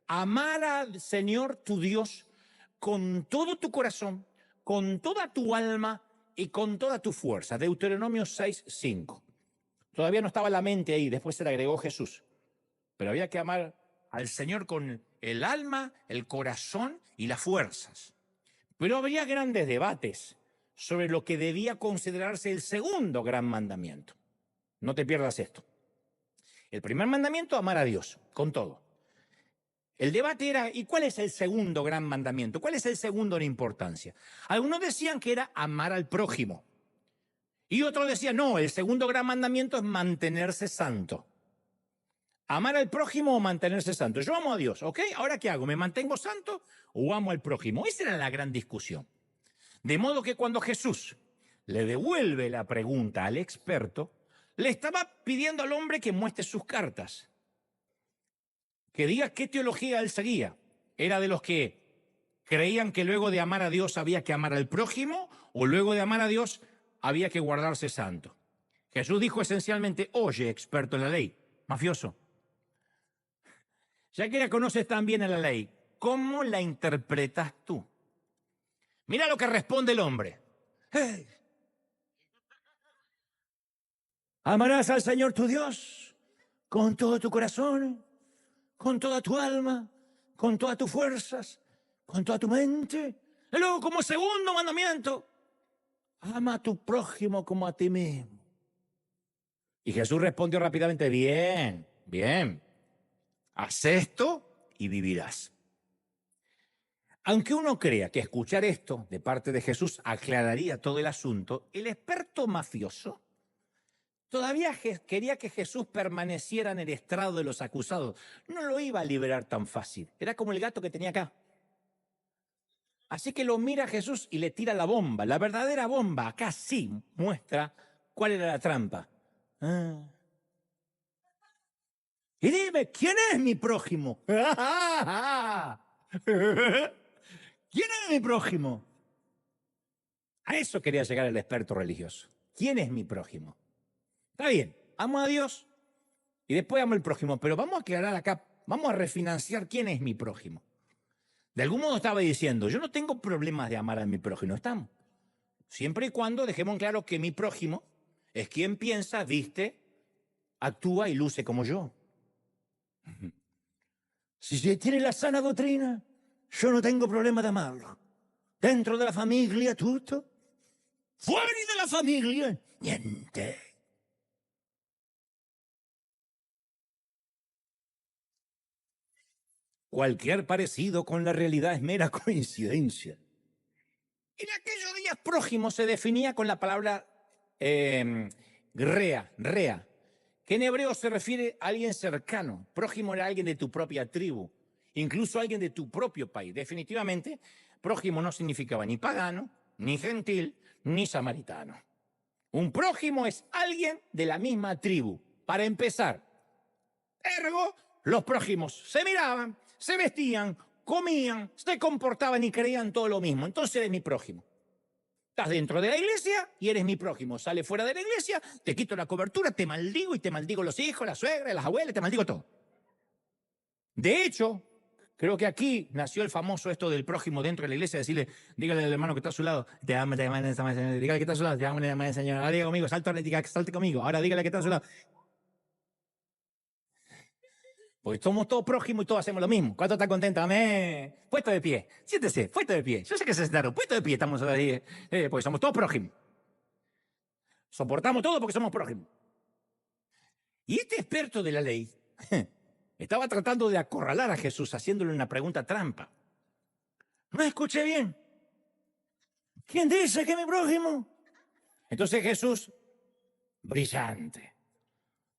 amar al Señor tu Dios con todo tu corazón, con toda tu alma y con toda tu fuerza. Deuteronomio 6:5. Todavía no estaba la mente ahí, después se le agregó Jesús. Pero había que amar al Señor con el alma, el corazón y las fuerzas. Pero habría grandes debates sobre lo que debía considerarse el segundo gran mandamiento. No te pierdas esto. El primer mandamiento, amar a Dios con todo. El debate era, ¿y cuál es el segundo gran mandamiento? ¿Cuál es el segundo en importancia? Algunos decían que era amar al prójimo. Y otros decían, no, el segundo gran mandamiento es mantenerse santo. Amar al prójimo o mantenerse santo. Yo amo a Dios, ¿ok? ¿Ahora qué hago? ¿Me mantengo santo o amo al prójimo? Esa era la gran discusión. De modo que cuando Jesús le devuelve la pregunta al experto, le estaba pidiendo al hombre que muestre sus cartas, que diga qué teología él seguía. ¿Era de los que creían que luego de amar a Dios había que amar al prójimo, o luego de amar a Dios había que guardarse santo? Jesús dijo esencialmente, oye, experto en la ley, mafioso, ya que la conoces tan bien a la ley, ¿cómo la interpretas tú? Mira lo que responde el hombre. Hey, amarás al Señor tu Dios con todo tu corazón, con toda tu alma, con todas tus fuerzas, con toda tu mente. Y luego, como segundo mandamiento, ama a tu prójimo como a ti mismo. Y Jesús respondió rápidamente, bien, bien, haz esto y vivirás. Aunque uno crea que escuchar esto de parte de Jesús aclararía todo el asunto, el experto mafioso todavía quería que Jesús permaneciera en el estrado de los acusados. No lo iba a liberar tan fácil. Era como el gato que tenía acá. Así que lo mira a Jesús y le tira la bomba. La verdadera bomba acá sí muestra cuál era la trampa. Y dime, ¿quién es mi prójimo? ¿Quién es mi prójimo? A eso quería llegar el experto religioso. ¿Quién es mi prójimo? Está bien, amo a Dios y después amo al prójimo, pero vamos a aclarar acá, vamos a refinanciar quién es mi prójimo. De algún modo estaba diciendo, yo no tengo problemas de amar a mi prójimo, estamos. Siempre y cuando dejemos en claro que mi prójimo es quien piensa, viste, actúa y luce como yo. Si se tiene la sana doctrina, yo no tengo problema de amarlo. Dentro de la familia, tutto. Fuera de la familia, niente. Cualquier parecido con la realidad es mera coincidencia. En aquellos días prójimo se definía con la palabra rea, que en hebreo se refiere a alguien cercano. Prójimo era alguien de tu propia tribu, incluso alguien de tu propio país. Definitivamente, prójimo no significaba ni pagano, ni gentil, ni samaritano. Un prójimo es alguien de la misma tribu, para empezar. Ergo, los prójimos se miraban, se vestían, comían, se comportaban y creían todo lo mismo. Entonces eres mi prójimo. Estás dentro de la iglesia y eres mi prójimo. Sale fuera de la iglesia, te quito la cobertura, te maldigo y te maldigo los hijos, la suegra, las abuelas, te maldigo todo. De hecho, creo que aquí nació el famoso esto del prójimo dentro de la iglesia, decirle, dígale al hermano que está a su lado, te amo, dígale que está a su lado, te amo, Señor, ahora diga conmigo, salte conmigo, ahora dígale que está a su lado. Porque somos todos prójimos y todos hacemos lo mismo. ¿Cuánto está contento? Amén. Puesto de pie. Siéntese, puesto de pie. Yo sé que se sentaron. Puesto de pie estamos ahí. Porque somos todos prójimos. Soportamos todo porque somos prójimos. Y este experto de la ley estaba tratando de acorralar a Jesús haciéndole una pregunta trampa. No escuché bien. ¿Quién dice que es mi prójimo? Entonces Jesús, brillante,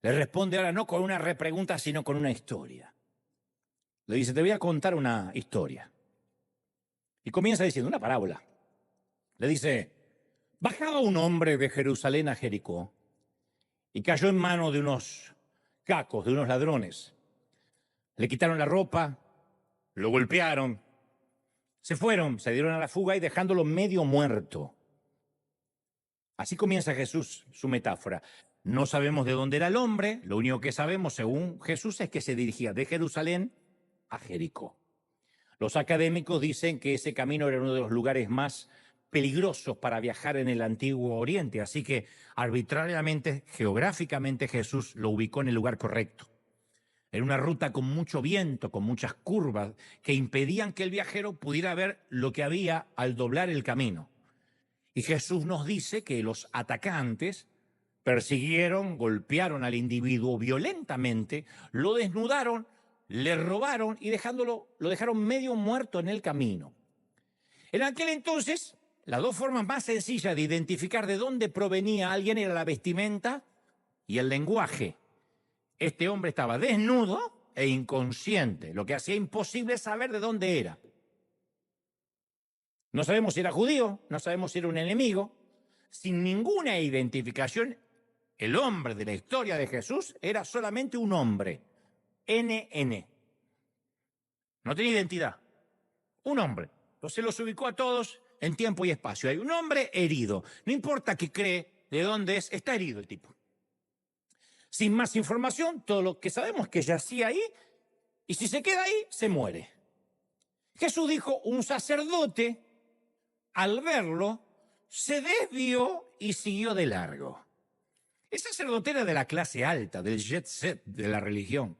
le responde ahora no con una repregunta, sino con una historia. Le dice, te voy a contar una historia. Y comienza diciendo una parábola. Le dice, bajaba un hombre de Jerusalén a Jericó y cayó en manos de unos cacos, de unos ladrones. Le quitaron la ropa, lo golpearon, se fueron, se dieron a la fuga y dejándolo medio muerto. Así comienza Jesús su metáfora. No sabemos de dónde era el hombre, lo único que sabemos, según Jesús, es que se dirigía de Jerusalén a Jericó. Los académicos dicen que ese camino era uno de los lugares más peligrosos para viajar en el Antiguo Oriente, así que arbitrariamente, geográficamente, Jesús lo ubicó en el lugar correcto. Era una ruta con mucho viento, con muchas curvas, que impedían que el viajero pudiera ver lo que había al doblar el camino. Y Jesús nos dice que los atacantes persiguieron, golpearon al individuo violentamente, lo desnudaron, le robaron y lo dejaron medio muerto en el camino. En aquel entonces, las dos formas más sencillas de identificar de dónde provenía alguien era la vestimenta y el lenguaje. Este hombre estaba desnudo e inconsciente, lo que hacía imposible saber de dónde era. No sabemos si era judío, no sabemos si era un enemigo. Sin ninguna identificación, el hombre de la historia de Jesús era solamente un hombre. NN. No tenía identidad. Un hombre. Entonces los ubicó a todos en tiempo y espacio. Hay un hombre herido. No importa qué cree, de dónde es, está herido el tipo. Sin más información, todo lo que sabemos es que yacía ahí y si se queda ahí, se muere. Jesús dijo, un sacerdote, al verlo, se desvió y siguió de largo. El sacerdote era de la clase alta, del jet set de la religión,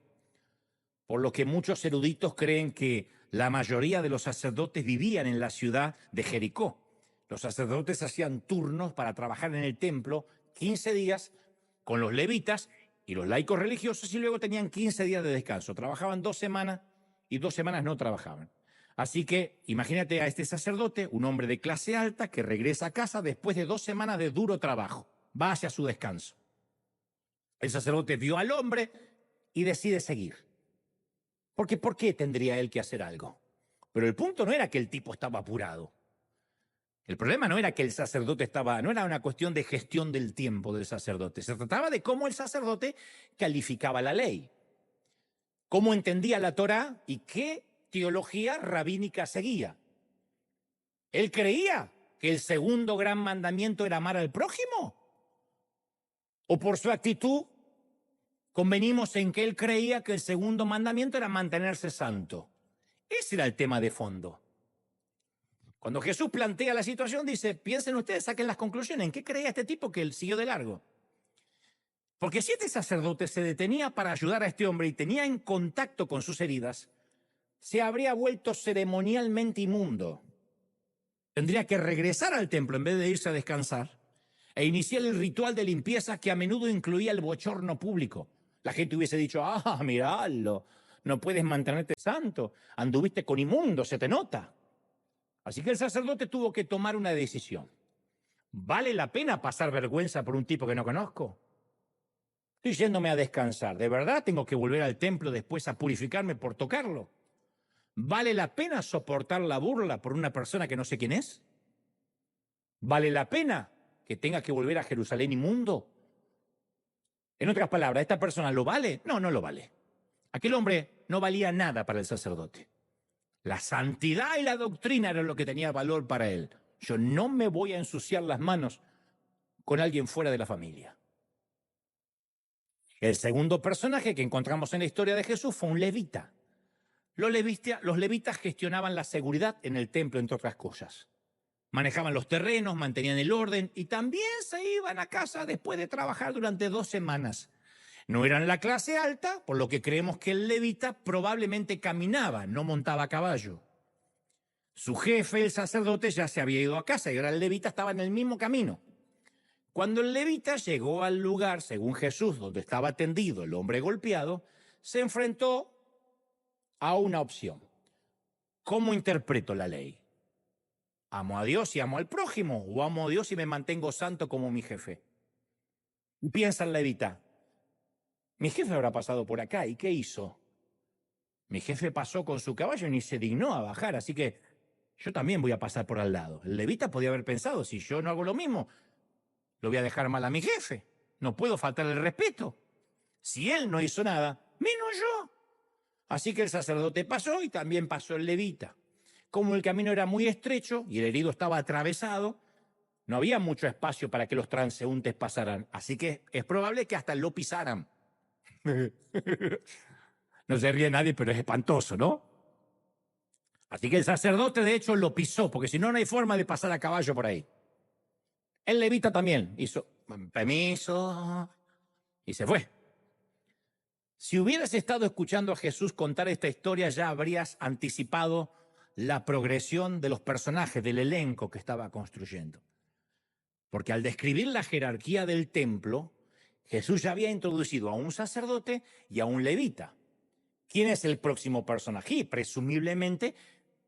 por lo que muchos eruditos creen que la mayoría de los sacerdotes vivían en la ciudad de Jericó. Los sacerdotes hacían turnos para trabajar en el templo 15 días con los levitas y los laicos religiosos y luego tenían 15 días de descanso. Trabajaban 2 semanas y 2 semanas no trabajaban. Así que imagínate a este sacerdote, un hombre de clase alta que regresa a casa después de 2 semanas de duro trabajo. Va hacia su descanso. El sacerdote vio al hombre y decide seguir. Porque ¿por qué tendría él que hacer algo? Pero el punto no era que el tipo estaba apurado. El problema no era que el sacerdote no era una cuestión de gestión del tiempo del sacerdote. Se trataba de cómo el sacerdote calificaba la ley, cómo entendía la Torá y qué teología rabínica seguía. ¿Él creía que el segundo gran mandamiento era amar al prójimo? ¿O por su actitud convenimos en que él creía que el segundo mandamiento era mantenerse santo? Ese era el tema de fondo. Cuando Jesús plantea la situación, dice, piensen ustedes, saquen las conclusiones. ¿En qué creía este tipo que él siguió de largo? Porque si este sacerdote se detenía para ayudar a este hombre y tenía en contacto con sus heridas, se habría vuelto ceremonialmente inmundo. Tendría que regresar al templo en vez de irse a descansar e iniciar el ritual de limpieza que a menudo incluía el bochorno público. La gente hubiese dicho, miralo, no puedes mantenerte santo, anduviste con inmundo, se te nota. Así que el sacerdote tuvo que tomar una decisión. ¿Vale la pena pasar vergüenza por un tipo que no conozco? Estoy yéndome a descansar. ¿De verdad tengo que volver al templo después a purificarme por tocarlo? ¿Vale la pena soportar la burla por una persona que no sé quién es? ¿Vale la pena que tenga que volver a Jerusalén inmundo? En otras palabras, ¿esta persona lo vale? No, no lo vale. Aquel hombre no valía nada para el sacerdote. La santidad y la doctrina era lo que tenía valor para él. Yo no me voy a ensuciar las manos con alguien fuera de la familia. El segundo personaje que encontramos en la historia de Jesús fue un levita. Los levitas gestionaban la seguridad en el templo, entre otras cosas. Manejaban los terrenos, mantenían el orden y también se iban a casa después de trabajar durante 2 semanas. No eran la clase alta, por lo que creemos que el levita probablemente caminaba, no montaba a caballo. Su jefe, el sacerdote, ya se había ido a casa y ahora el levita estaba en el mismo camino. Cuando el levita llegó al lugar, según Jesús, donde estaba tendido el hombre golpeado, se enfrentó a una opción. ¿Cómo interpreto la ley? ¿Amo a Dios y amo al prójimo? ¿O amo a Dios y me mantengo santo como mi jefe? Y piensa el levita, mi jefe habrá pasado por acá, ¿y qué hizo? Mi jefe pasó con su caballo y ni se dignó a bajar, así que yo también voy a pasar por al lado. El levita podía haber pensado, si yo no hago lo mismo, lo voy a dejar mal a mi jefe. No puedo faltarle el respeto. Si él no hizo nada, menos yo. Así que el sacerdote pasó y también pasó el levita. Como el camino era muy estrecho y el herido estaba atravesado, no había mucho espacio para que los transeúntes pasaran. Así que es probable que hasta lo pisaran. No se ríe nadie, pero es espantoso, ¿no? Así que el sacerdote, de hecho, lo pisó, porque si no, no hay forma de pasar a caballo por ahí. El levita también hizo permiso y se fue. Si hubieras estado escuchando a Jesús contar esta historia, ya habrías anticipado la progresión de los personajes, del elenco que estaba construyendo. Porque al describir la jerarquía del templo, Jesús ya había introducido a un sacerdote y a un levita. ¿Quién es el próximo personaje? Presumiblemente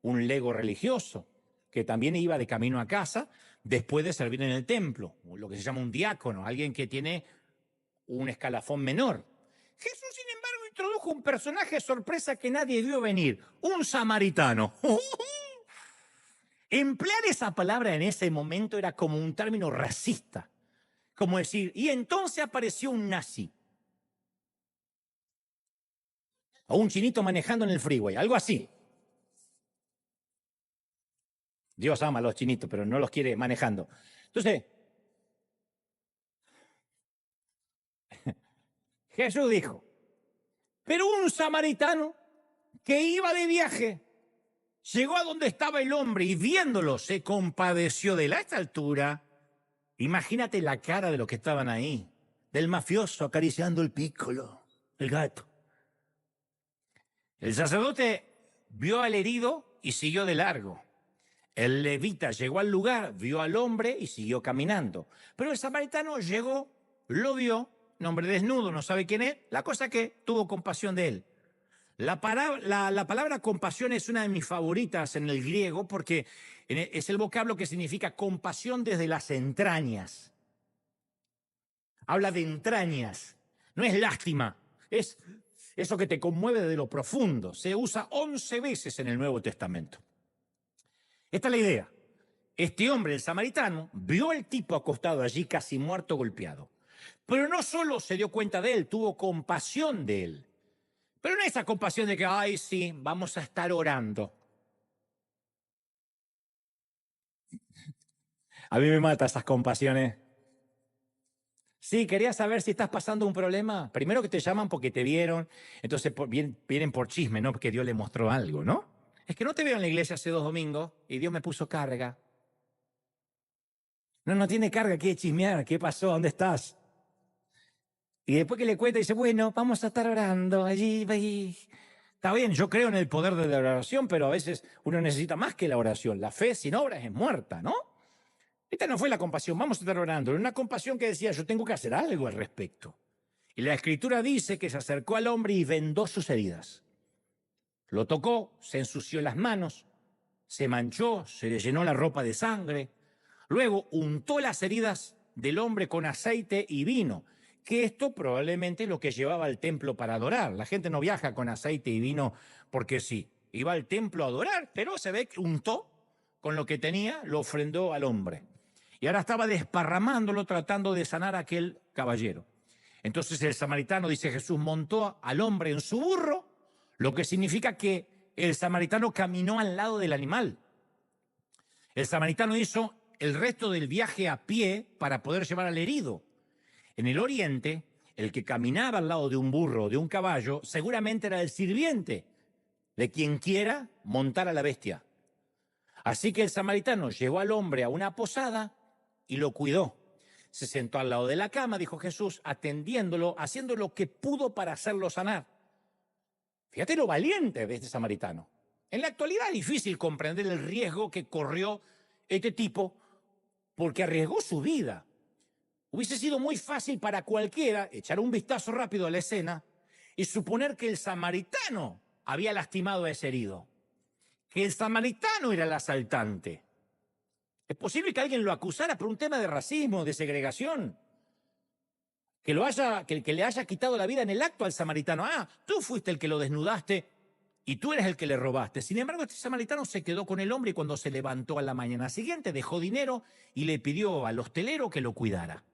un lego religioso, que también iba de camino a casa después de servir en el templo, lo que se llama un diácono, alguien que tiene un escalafón menor. Jesús, sin embargo, introdujo un personaje sorpresa que nadie vio venir, un samaritano. Emplear esa palabra en ese momento era como un término racista, como decir, y entonces apareció un nazi, o un chinito manejando en el freeway, algo así. Dios ama a los chinitos, pero no los quiere manejando. Entonces, Jesús dijo, pero un samaritano que iba de viaje llegó a donde estaba el hombre y viéndolo se compadeció de él. A esta altura, imagínate la cara de los que estaban ahí, del mafioso acariciando el pícolo, el gato. El sacerdote vio al herido y siguió de largo. El levita llegó al lugar, vio al hombre y siguió caminando. Pero el samaritano llegó, lo vio, un hombre desnudo, no sabe quién es, la cosa que tuvo compasión de él. La palabra compasión es una de mis favoritas en el griego porque es el vocablo que significa compasión desde las entrañas. Habla de entrañas, no es lástima, es eso que te conmueve de lo profundo. Se usa 11 veces en el Nuevo Testamento. Esta es la idea. Este hombre, el samaritano, vio al tipo acostado allí casi muerto, golpeado. Pero no solo se dio cuenta de él, tuvo compasión de él. Pero no esa compasión de que, ay, sí, vamos a estar orando. A mí me mata esas compasiones. Sí, quería saber si estás pasando un problema. Primero que te llaman porque te vieron, entonces vienen por chisme, ¿no? Porque Dios le mostró algo, ¿no? Es que no te veo en la iglesia hace 2 domingos y Dios me puso carga. No, no tiene carga, quiere chismear. ¿Qué pasó? ¿Dónde estás? Y después que le cuenta, dice, bueno, vamos a estar orando allí. Está bien, yo creo en el poder de la oración, pero a veces uno necesita más que la oración. La fe sin obras es muerta, ¿no? Esta no fue la compasión, vamos a estar orando. Era una compasión que decía, yo tengo que hacer algo al respecto. Y la Escritura dice que se acercó al hombre y vendó sus heridas. Lo tocó, se ensució las manos, se manchó, se le llenó la ropa de sangre. Luego untó las heridas del hombre con aceite y vino, que esto probablemente es lo que llevaba al templo para adorar. La gente no viaja con aceite y vino porque sí. Iba al templo a adorar, pero se ve que untó con lo que tenía, lo ofrendó al hombre. Y ahora estaba desparramándolo tratando de sanar a aquel caballero. Entonces el samaritano, dice Jesús, montó al hombre en su burro, lo que significa que el samaritano caminó al lado del animal. El samaritano hizo el resto del viaje a pie para poder llevar al herido. En el oriente, el que caminaba al lado de un burro o de un caballo seguramente era el sirviente de quien quiera montar a la bestia. Así que el samaritano llevó al hombre a una posada y lo cuidó. Se sentó al lado de la cama, dijo Jesús, atendiéndolo, haciendo lo que pudo para hacerlo sanar. Fíjate lo valiente de este samaritano. En la actualidad es difícil comprender el riesgo que corrió este tipo porque arriesgó su vida. Hubiese sido muy fácil para cualquiera echar un vistazo rápido a la escena y suponer que el samaritano había lastimado a ese herido, que el samaritano era el asaltante. Es posible que alguien lo acusara por un tema de racismo, de segregación. Que le haya quitado la vida en el acto al samaritano. Ah, tú fuiste el que lo desnudaste y tú eres el que le robaste. Sin embargo, este samaritano se quedó con el hombre y cuando se levantó a la mañana siguiente dejó dinero y le pidió al hostelero que lo cuidara.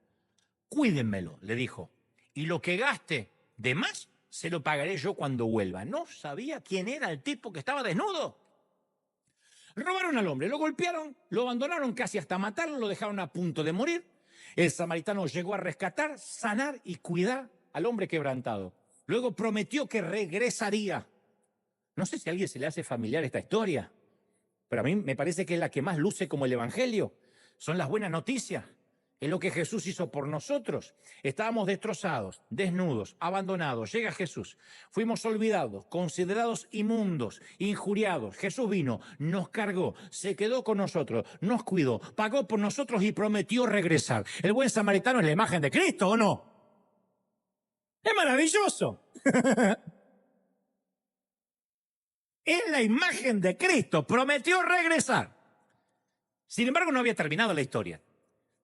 Cuídenmelo, le dijo. Y lo que gaste de más se lo pagaré yo cuando vuelva. No sabía quién era el tipo que estaba desnudo. Robaron al hombre, lo golpearon, lo abandonaron casi hasta matarlo, lo dejaron a punto de morir. El samaritano llegó a rescatar, sanar y cuidar al hombre quebrantado. Luego prometió que regresaría. No sé si a alguien se le hace familiar esta historia, pero a mí me parece que es la que más luce como el Evangelio. Son las buenas noticias. Es lo que Jesús hizo por nosotros. Estábamos destrozados, desnudos, abandonados. Llega Jesús. Fuimos olvidados, considerados inmundos, injuriados. Jesús vino, nos cargó, se quedó con nosotros, nos cuidó, pagó por nosotros y prometió regresar. El buen samaritano es la imagen de Cristo, ¿o no? Es maravilloso. Es la imagen de Cristo. Prometió regresar. Sin embargo, no había terminado la historia.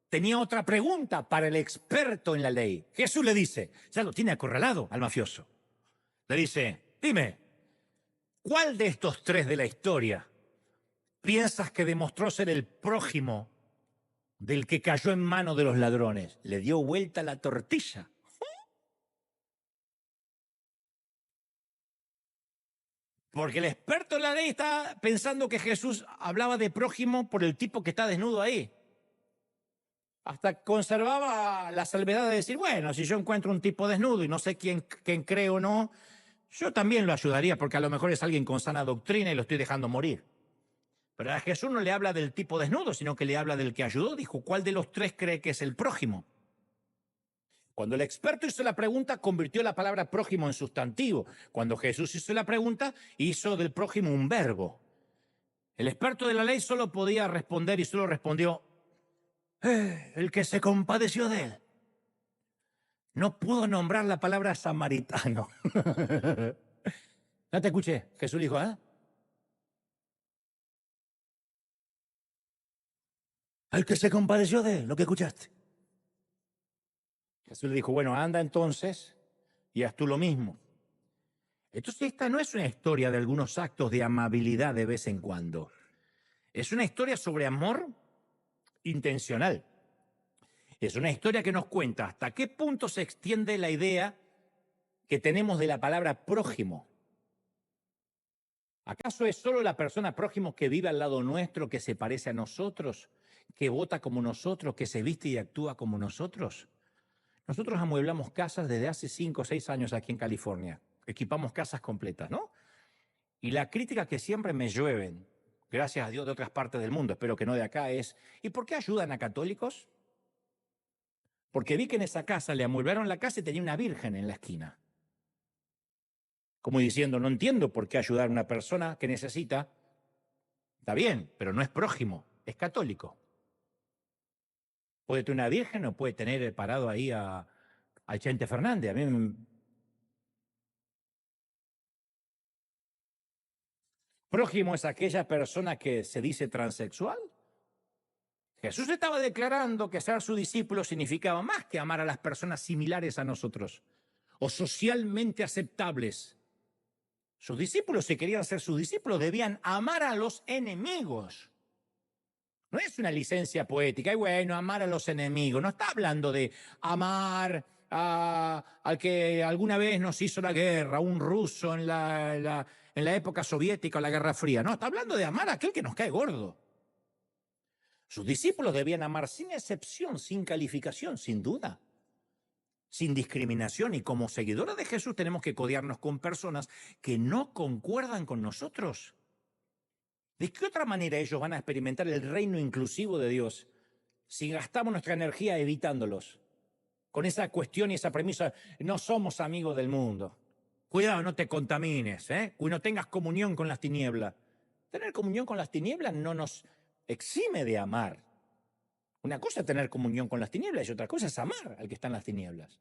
Tenía otra pregunta para el experto en la ley. Jesús le dice, ya lo tiene acorralado al mafioso. Le dice, dime, ¿cuál de estos tres de la historia piensas que demostró ser el prójimo del que cayó en manos de los ladrones? Le dio vuelta la tortilla. Porque el experto en la ley está pensando que Jesús hablaba de prójimo por el tipo que está desnudo ahí. Hasta conservaba la salvedad de decir, bueno, si yo encuentro un tipo desnudo y no sé quién cree o no, yo también lo ayudaría porque a lo mejor es alguien con sana doctrina y lo estoy dejando morir. Pero a Jesús no le habla del tipo desnudo, sino que le habla del que ayudó. Dijo, ¿cuál de los tres cree que es el prójimo? Cuando el experto hizo la pregunta, convirtió la palabra prójimo en sustantivo. Cuando Jesús hizo la pregunta, hizo del prójimo un verbo. El experto de la ley solo podía responder y solo respondió, el que se compadeció de él. No pudo nombrar la palabra samaritano. No te escuché. Jesús dijo, ¿eh? El que se compadeció de él, lo que escuchaste. Jesús le dijo, bueno, anda entonces y haz tú lo mismo. Entonces esta no es una historia de algunos actos de amabilidad de vez en cuando. Es una historia sobre amor intencional. Es una historia que nos cuenta hasta qué punto se extiende la idea que tenemos de la palabra prójimo. ¿Acaso es solo la persona prójimo que vive al lado nuestro, que se parece a nosotros, que vota como nosotros, que se viste y actúa como nosotros? Nosotros amueblamos casas desde hace 5 o 6 años aquí en California. Equipamos casas completas, ¿no? Y la crítica que siempre me llueven, gracias a Dios de otras partes del mundo, espero que no de acá, es ¿y por qué ayudan a católicos? Porque vi que en esa casa le amueblaron la casa y tenía una virgen en la esquina. Como diciendo, no entiendo por qué ayudar a una persona que necesita. Está bien, pero no es prójimo, es católico. Puede tener una virgen o puede tener parado ahí a Chente Fernández. A mí prójimo es aquella persona que se dice transexual. Jesús estaba declarando que ser su discípulo significaba más que amar a las personas similares a nosotros o socialmente aceptables. Sus discípulos, si querían ser sus discípulos, debían amar a los enemigos. No es una licencia poética, y bueno, amar a los enemigos. No está hablando de amar al que alguna vez nos hizo la guerra, un ruso en la época soviética o la Guerra Fría. No, está hablando de amar a aquel que nos cae gordo. Sus discípulos debían amar sin excepción, sin calificación, sin duda, sin discriminación. Y como seguidores de Jesús tenemos que codearnos con personas que no concuerdan con nosotros. ¿De qué otra manera ellos van a experimentar el reino inclusivo de Dios si gastamos nuestra energía evitándolos? Con esa cuestión y esa premisa, no somos amigos del mundo. Cuidado, no te contamines, ¿eh? Y no tengas comunión con las tinieblas. Tener comunión con las tinieblas no nos exime de amar. Una cosa es tener comunión con las tinieblas y otra cosa es amar al que está en las tinieblas.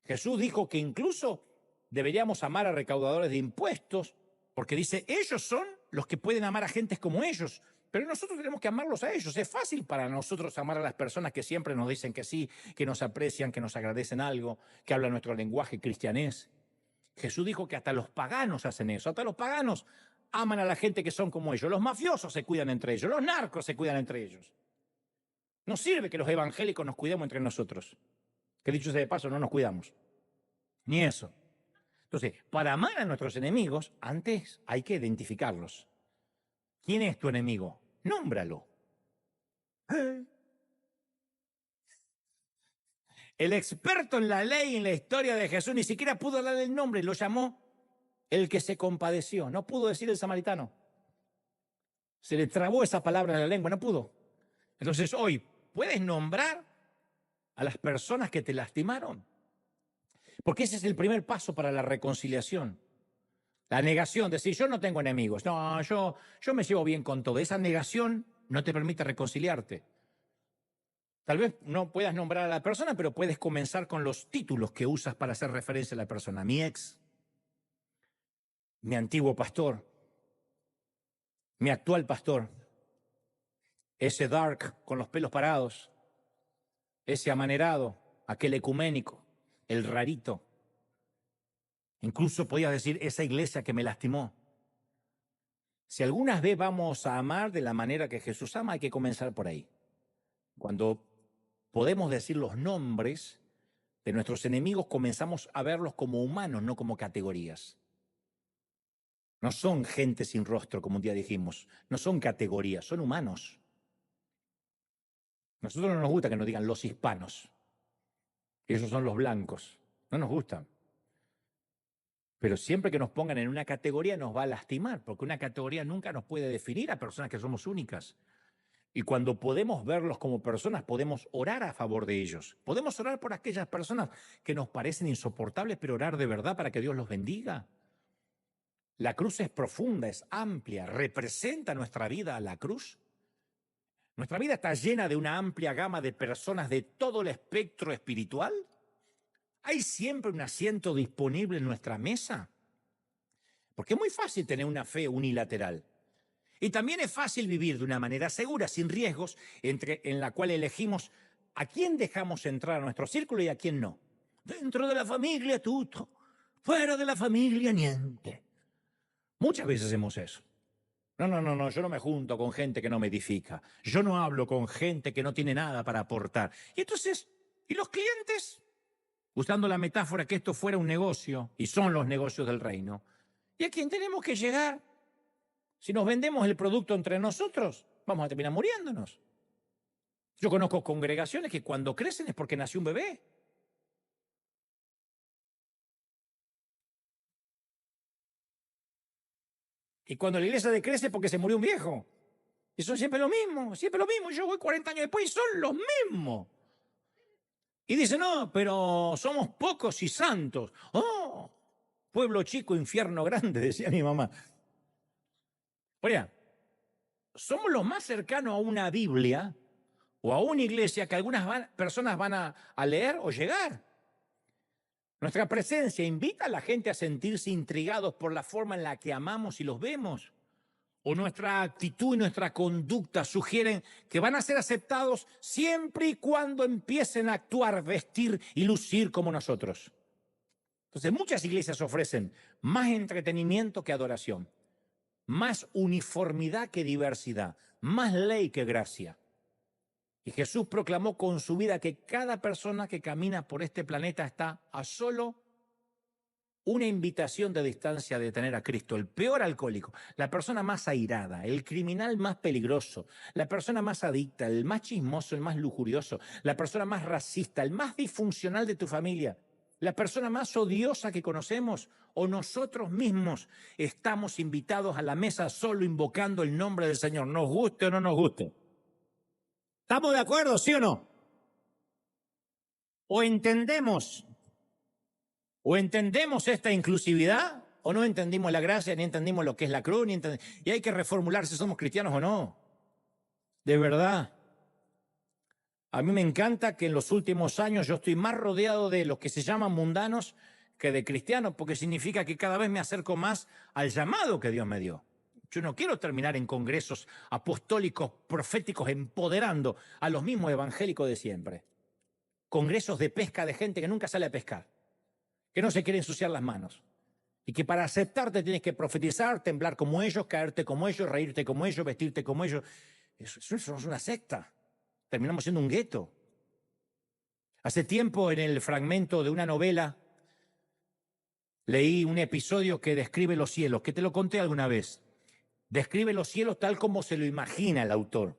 Jesús dijo que incluso deberíamos amar a recaudadores de impuestos, porque dice, ellos son los que pueden amar a gentes como ellos. Pero nosotros tenemos que amarlos a ellos. Es fácil para nosotros amar a las personas que siempre nos dicen que sí, que nos aprecian, que nos agradecen algo, que hablan nuestro lenguaje cristianés. Jesús dijo que hasta los paganos hacen eso. Hasta los paganos aman a la gente que son como ellos. Los mafiosos se cuidan entre ellos. Los narcos se cuidan entre ellos. No sirve que los evangélicos nos cuidemos entre nosotros. Que dicho sea de paso, no nos cuidamos. Ni eso. Entonces, para amar a nuestros enemigos, antes hay que identificarlos. ¿Quién es tu enemigo? Nómbralo. El experto en la ley y en la historia de Jesús ni siquiera pudo darle el nombre, lo llamó el que se compadeció. No pudo decir el samaritano. Se le trabó esa palabra en la lengua, no pudo. Entonces hoy, ¿puedes nombrar a las personas que te lastimaron? Porque ese es el primer paso para la reconciliación. La negación, decir, yo no tengo enemigos. No, yo me llevo bien con todo. Esa negación no te permite reconciliarte. Tal vez no puedas nombrar a la persona, pero puedes comenzar con los títulos que usas para hacer referencia a la persona. Mi ex, mi antiguo pastor, mi actual pastor, ese dark con los pelos parados, ese amanerado, aquel ecuménico, el rarito. Incluso podías decir, esa iglesia que me lastimó. Si algunas veces vamos a amar de la manera que Jesús ama, hay que comenzar por ahí. Cuando podemos decir los nombres de nuestros enemigos, comenzamos a verlos como humanos, no como categorías. No son gente sin rostro, como un día dijimos. No son categorías, son humanos. A nosotros no nos gusta que nos digan los hispanos. Esos son los blancos. No nos gustan. Pero siempre que nos pongan en una categoría nos va a lastimar, porque una categoría nunca nos puede definir a personas que somos únicas. Y cuando podemos verlos como personas, podemos orar a favor de ellos. Podemos orar por aquellas personas que nos parecen insoportables, pero orar de verdad para que Dios los bendiga. La cruz es profunda, es amplia, representa nuestra vida a la cruz. Nuestra vida está llena de una amplia gama de personas de todo el espectro espiritual. ¿Hay siempre un asiento disponible en nuestra mesa? Porque es muy fácil tener una fe unilateral. Y también es fácil vivir de una manera segura, sin riesgos, en la cual elegimos a quién dejamos entrar a nuestro círculo y a quién no. Dentro de la familia, tutto. Fuera de la familia, niente. Muchas veces hacemos eso. No, yo no me junto con gente que no me edifica. Yo no hablo con gente que no tiene nada para aportar. Y entonces, ¿y los clientes? Usando la metáfora que esto fuera un negocio, y son los negocios del reino. ¿Y a quién tenemos que llegar? Si nos vendemos el producto entre nosotros, vamos a terminar muriéndonos. Yo conozco congregaciones que cuando crecen es porque nació un bebé. Y cuando la iglesia decrece es porque se murió un viejo. Y son siempre lo mismo, siempre lo mismo. Yo voy 40 años después y son los mismos. Y dicen, no, pero somos pocos y santos. Oh, pueblo chico, infierno grande, decía mi mamá. Oiga, somos los más cercanos a una Biblia o a una iglesia que algunas personas van a leer o llegar. Nuestra presencia invita a la gente a sentirse intrigados por la forma en la que amamos y los vemos. O nuestra actitud y nuestra conducta sugieren que van a ser aceptados siempre y cuando empiecen a actuar, vestir y lucir como nosotros. Entonces, muchas iglesias ofrecen más entretenimiento que adoración, más uniformidad que diversidad, más ley que gracia. Y Jesús proclamó con su vida que cada persona que camina por este planeta está a solo una invitación de distancia de tener a Cristo. El peor alcohólico, la persona más airada, el criminal más peligroso, la persona más adicta, el más chismoso, el más lujurioso, la persona más racista, el más disfuncional de tu familia, la persona más odiosa que conocemos o nosotros mismos estamos invitados a la mesa solo invocando el nombre del Señor, nos guste o no nos guste. ¿Estamos de acuerdo, sí o no? O entendemos esta inclusividad, o no entendimos la gracia, ni entendimos lo que es la cruz, y hay que reformular si somos cristianos o no. De verdad. A mí me encanta que en los últimos años yo estoy más rodeado de los que se llaman mundanos que de cristianos, porque significa que cada vez me acerco más al llamado que Dios me dio. Yo no quiero terminar en congresos apostólicos, proféticos, empoderando a los mismos evangélicos de siempre. Congresos de pesca de gente que nunca sale a pescar, que no se quiere ensuciar las manos. Y que para aceptarte tienes que profetizar, temblar como ellos, caerte como ellos, reírte como ellos, vestirte como ellos. Eso es una secta. Terminamos siendo un gueto. Hace tiempo, en el fragmento de una novela, leí un episodio que describe los cielos, que te lo conté alguna vez. Describe los cielos tal como se lo imagina el autor.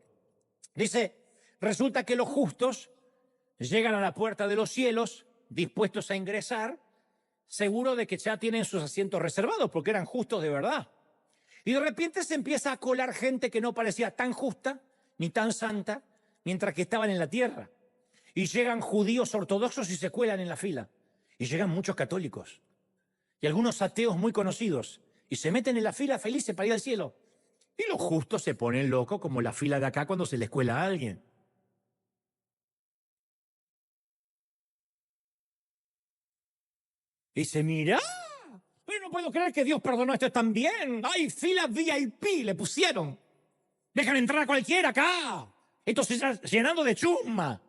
Dice, resulta que los justos llegan a la puerta de los cielos, dispuestos a ingresar, seguro de que ya tienen sus asientos reservados, porque eran justos de verdad. Y de repente se empieza a colar gente que no parecía tan justa ni tan santa, mientras que estaban en la tierra. Y llegan judíos ortodoxos y se cuelan en la fila. Y llegan muchos católicos. Y algunos ateos muy conocidos. Y se meten en la fila felices para ir al cielo. Y los justos se ponen locos como la fila de acá cuando se les cuela a alguien. Y dice, mira, pero no puedo creer que Dios perdonó esto también. ¡Ay, fila VIP! Le pusieron. Dejan entrar a cualquiera acá. Esto se está llenando de chusma.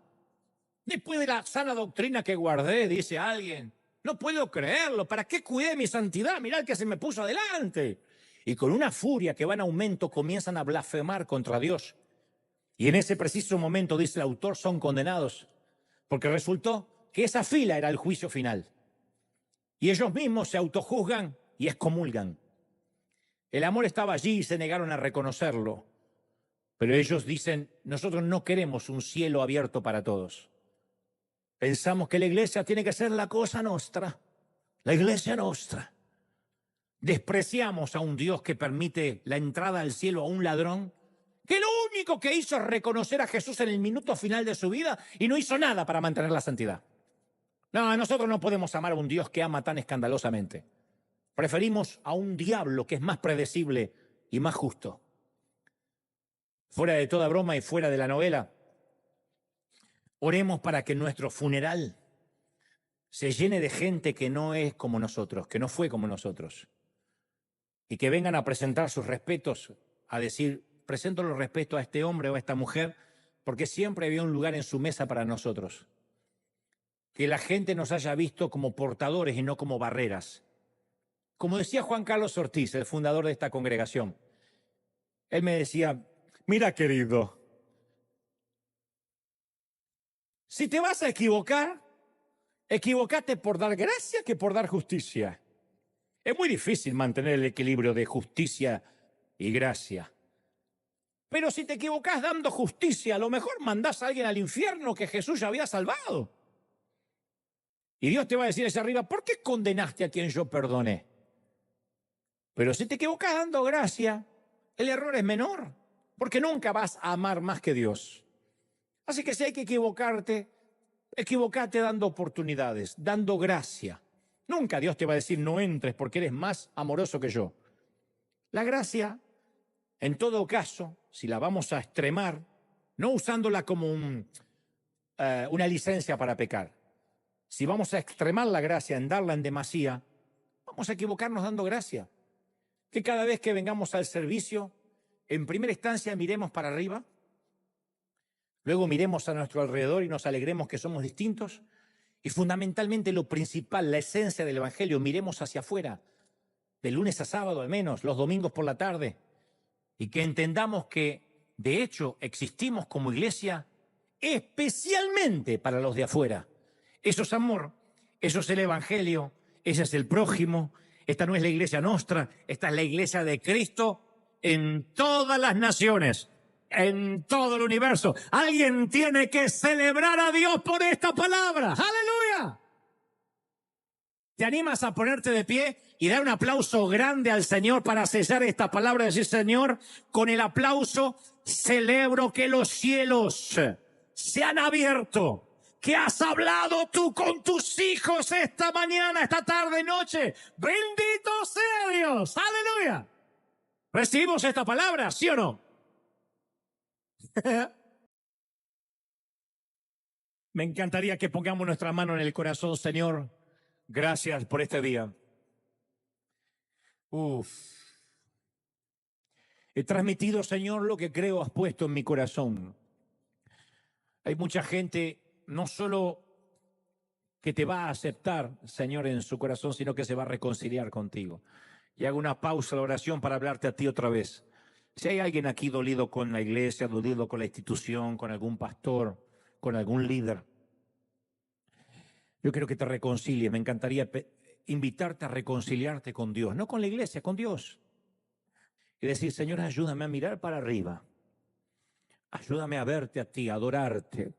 Después de la sana doctrina que guardé, dice alguien, no puedo creerlo. ¿Para qué cuidé mi santidad? Mirá el que se me puso adelante. Y con una furia que va en aumento comienzan a blasfemar contra Dios. Y en ese preciso momento, dice el autor, son condenados. Porque resultó que esa fila era el juicio final. Y ellos mismos se autojuzgan y excomulgan. El amor estaba allí y se negaron a reconocerlo. Pero ellos dicen, nosotros no queremos un cielo abierto para todos. Pensamos que la iglesia tiene que ser la cosa nostra, la iglesia nostra. Despreciamos a un Dios que permite la entrada al cielo a un ladrón, que lo único que hizo es reconocer a Jesús en el minuto final de su vida y no hizo nada para mantener la santidad. No, nosotros no podemos amar a un Dios que ama tan escandalosamente. Preferimos a un diablo que es más predecible y más justo. Fuera de toda broma y fuera de la novela, oremos para que nuestro funeral se llene de gente que no es como nosotros, que no fue como nosotros. Y que vengan a presentar sus respetos, a decir, presento los respetos a este hombre o a esta mujer, porque siempre había un lugar en su mesa para nosotros. Que la gente nos haya visto como portadores y no como barreras. Como decía Juan Carlos Ortiz, el fundador de esta congregación, él me decía, mira querido, si te vas a equivocar, equivocate por dar gracia que por dar justicia. Es muy difícil mantener el equilibrio de justicia y gracia. Pero si te equivocás dando justicia, a lo mejor mandás a alguien al infierno que Jesús ya había salvado. Y Dios te va a decir hacia arriba, ¿por qué condenaste a quien yo perdoné? Pero si te equivocás dando gracia, el error es menor, porque nunca vas a amar más que Dios. Así que si hay que equivocarte, equivocate dando oportunidades, dando gracia. Nunca Dios te va a decir no entres porque eres más amoroso que yo. La gracia, en todo caso, si la vamos a extremar, no usándola como una licencia para pecar. Si vamos a extremar la gracia en darla en demasía, vamos a equivocarnos dando gracia. Que cada vez que vengamos al servicio, en primera instancia miremos para arriba, luego miremos a nuestro alrededor y nos alegremos que somos distintos. Y fundamentalmente lo principal, la esencia del Evangelio, miremos hacia afuera, de lunes a sábado al menos, los domingos por la tarde, y que entendamos que, de hecho, existimos como iglesia especialmente para los de afuera. Eso es amor, eso es el Evangelio, ese es el prójimo. Esta no es la iglesia nostra, esta es la iglesia de Cristo en todas las naciones, en todo el universo. Alguien tiene que celebrar a Dios por esta palabra. ¡Aleluya! ¿Te animas a ponerte de pie y dar un aplauso grande al Señor para sellar esta palabra y decir, Señor, con el aplauso celebro que los cielos se han abierto, que has hablado tú con tus hijos esta mañana, esta tarde, noche? Bendito sea Dios. ¡Aleluya! ¿Recibimos esta palabra, sí o no? Me encantaría que pongamos nuestra mano en el corazón, Señor. Gracias por este día. He transmitido, Señor, lo que creo has puesto en mi corazón. Hay mucha gente, no solo que te va a aceptar, Señor, en su corazón, sino que se va a reconciliar contigo. Y hago una pausa de oración para hablarte a ti otra vez. Si hay alguien aquí dolido con la iglesia, dolido con la institución, con algún pastor, con algún líder, yo quiero que te reconcilies. Me encantaría invitarte a reconciliarte con Dios, no con la iglesia, con Dios. Y decir, Señor, ayúdame a mirar para arriba. Ayúdame a verte a ti, a adorarte.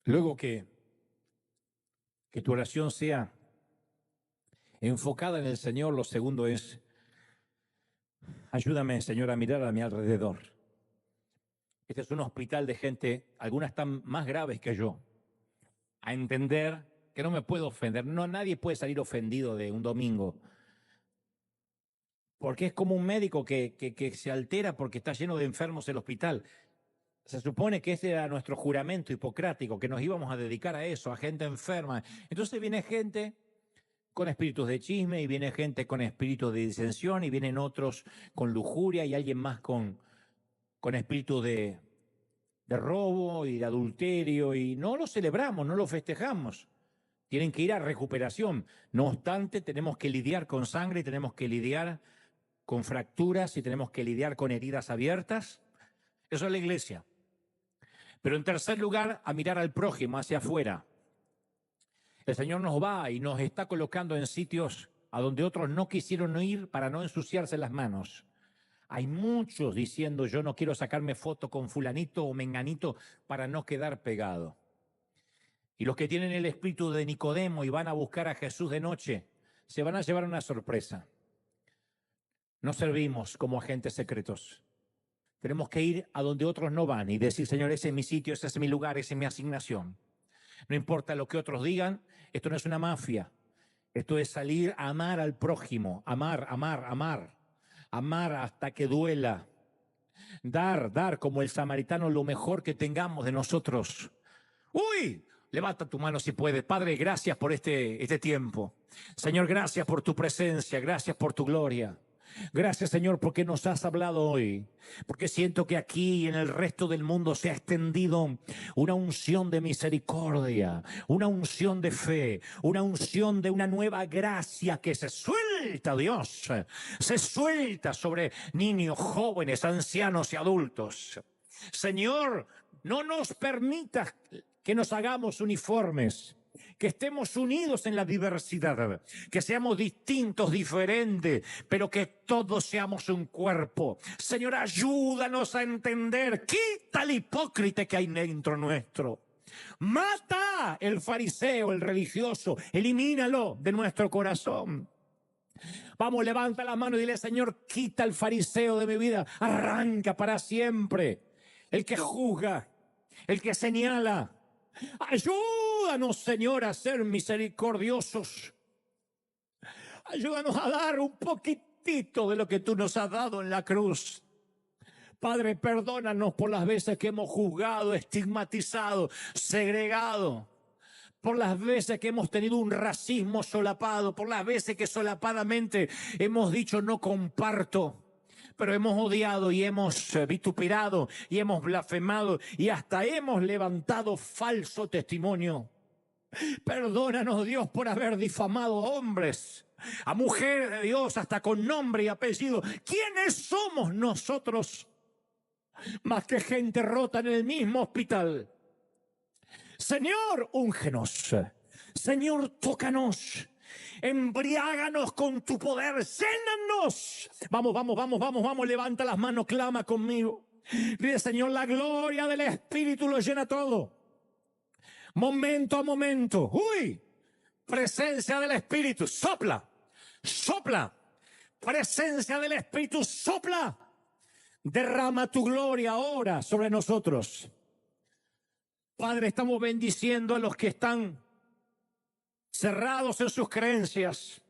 Luego que tu oración sea enfocada en el Señor, lo segundo es, ayúdame, Señor, a mirar a mi alrededor. Este es un hospital de gente, algunas están más graves que yo, a entender que no me puedo ofender. No, nadie puede salir ofendido de un domingo, porque es como un médico que se altera porque está lleno de enfermos el hospital. Se supone que ese era nuestro juramento hipocrático, que nos íbamos a dedicar a eso, a gente enferma. Entonces viene gente con espíritus de chisme, y viene gente con espíritus de disensión, y vienen otros con lujuria, y alguien más con espíritu de robo y de adulterio, y no lo celebramos, no lo festejamos. Tienen que ir a recuperación. No obstante, tenemos que lidiar con sangre, y tenemos que lidiar con fracturas, y tenemos que lidiar con heridas abiertas. Eso es la iglesia. Pero en tercer lugar, a mirar al prójimo hacia afuera. El Señor nos va y nos está colocando en sitios a donde otros no quisieron ir para no ensuciarse las manos. Hay muchos diciendo, yo no quiero sacarme foto con fulanito o menganito para no quedar pegado. Y los que tienen el espíritu de Nicodemo y van a buscar a Jesús de noche, se van a llevar una sorpresa. No servimos como agentes secretos. Tenemos que ir a donde otros no van y decir, Señor, ese es mi sitio, ese es mi lugar, esa es mi asignación. No importa lo que otros digan, esto no es una mafia. Esto es salir a amar al prójimo, amar, amar, amar. Amar hasta que duela. Dar como el samaritano lo mejor que tengamos de nosotros. ¡Uy! Levanta tu mano si puedes. Padre, gracias por este tiempo. Señor, gracias por tu presencia, gracias por tu gloria. Gracias, Señor, porque nos has hablado hoy, porque siento que aquí y en el resto del mundo se ha extendido una unción de misericordia, una unción de fe, una unción de una nueva gracia que se suelta, Dios, se suelta sobre niños, jóvenes, ancianos y adultos. Señor, no nos permitas que nos hagamos uniformes, que estemos unidos en la diversidad, que seamos distintos, diferentes, pero que todos seamos un cuerpo. Señor, ayúdanos a entender, quita el hipócrita que hay dentro nuestro. Mata el fariseo, el religioso, elimínalo de nuestro corazón. Vamos, levanta la mano y dile, Señor, quita el fariseo de mi vida, arranca para siempre el que juzga, el que señala. Ayúdanos, Señor, a ser misericordiosos. Ayúdanos a dar un poquitito de lo que tú nos has dado en la cruz. Padre, perdónanos por las veces que hemos juzgado, estigmatizado, segregado. Por las veces que hemos tenido un racismo solapado. Por las veces que solapadamente hemos dicho no comparto. Pero hemos odiado y hemos vituperado y hemos blasfemado y hasta hemos levantado falso testimonio. Perdónanos, Dios, por haber difamado a hombres, a mujeres de Dios, hasta con nombre y apellido. ¿Quiénes somos nosotros? Más que gente rota en el mismo hospital. Señor, úngenos. Señor, tócanos. Embriáganos con tu poder, llénanos. Vamos, levanta las manos, clama conmigo. Dile, Señor, la gloria del Espíritu lo llena todo. Momento a momento. ¡Uy! Presencia del Espíritu, sopla, sopla. Presencia del Espíritu, sopla. Derrama tu gloria ahora sobre nosotros. Padre, estamos bendiciendo a los que están cerrados en sus creencias.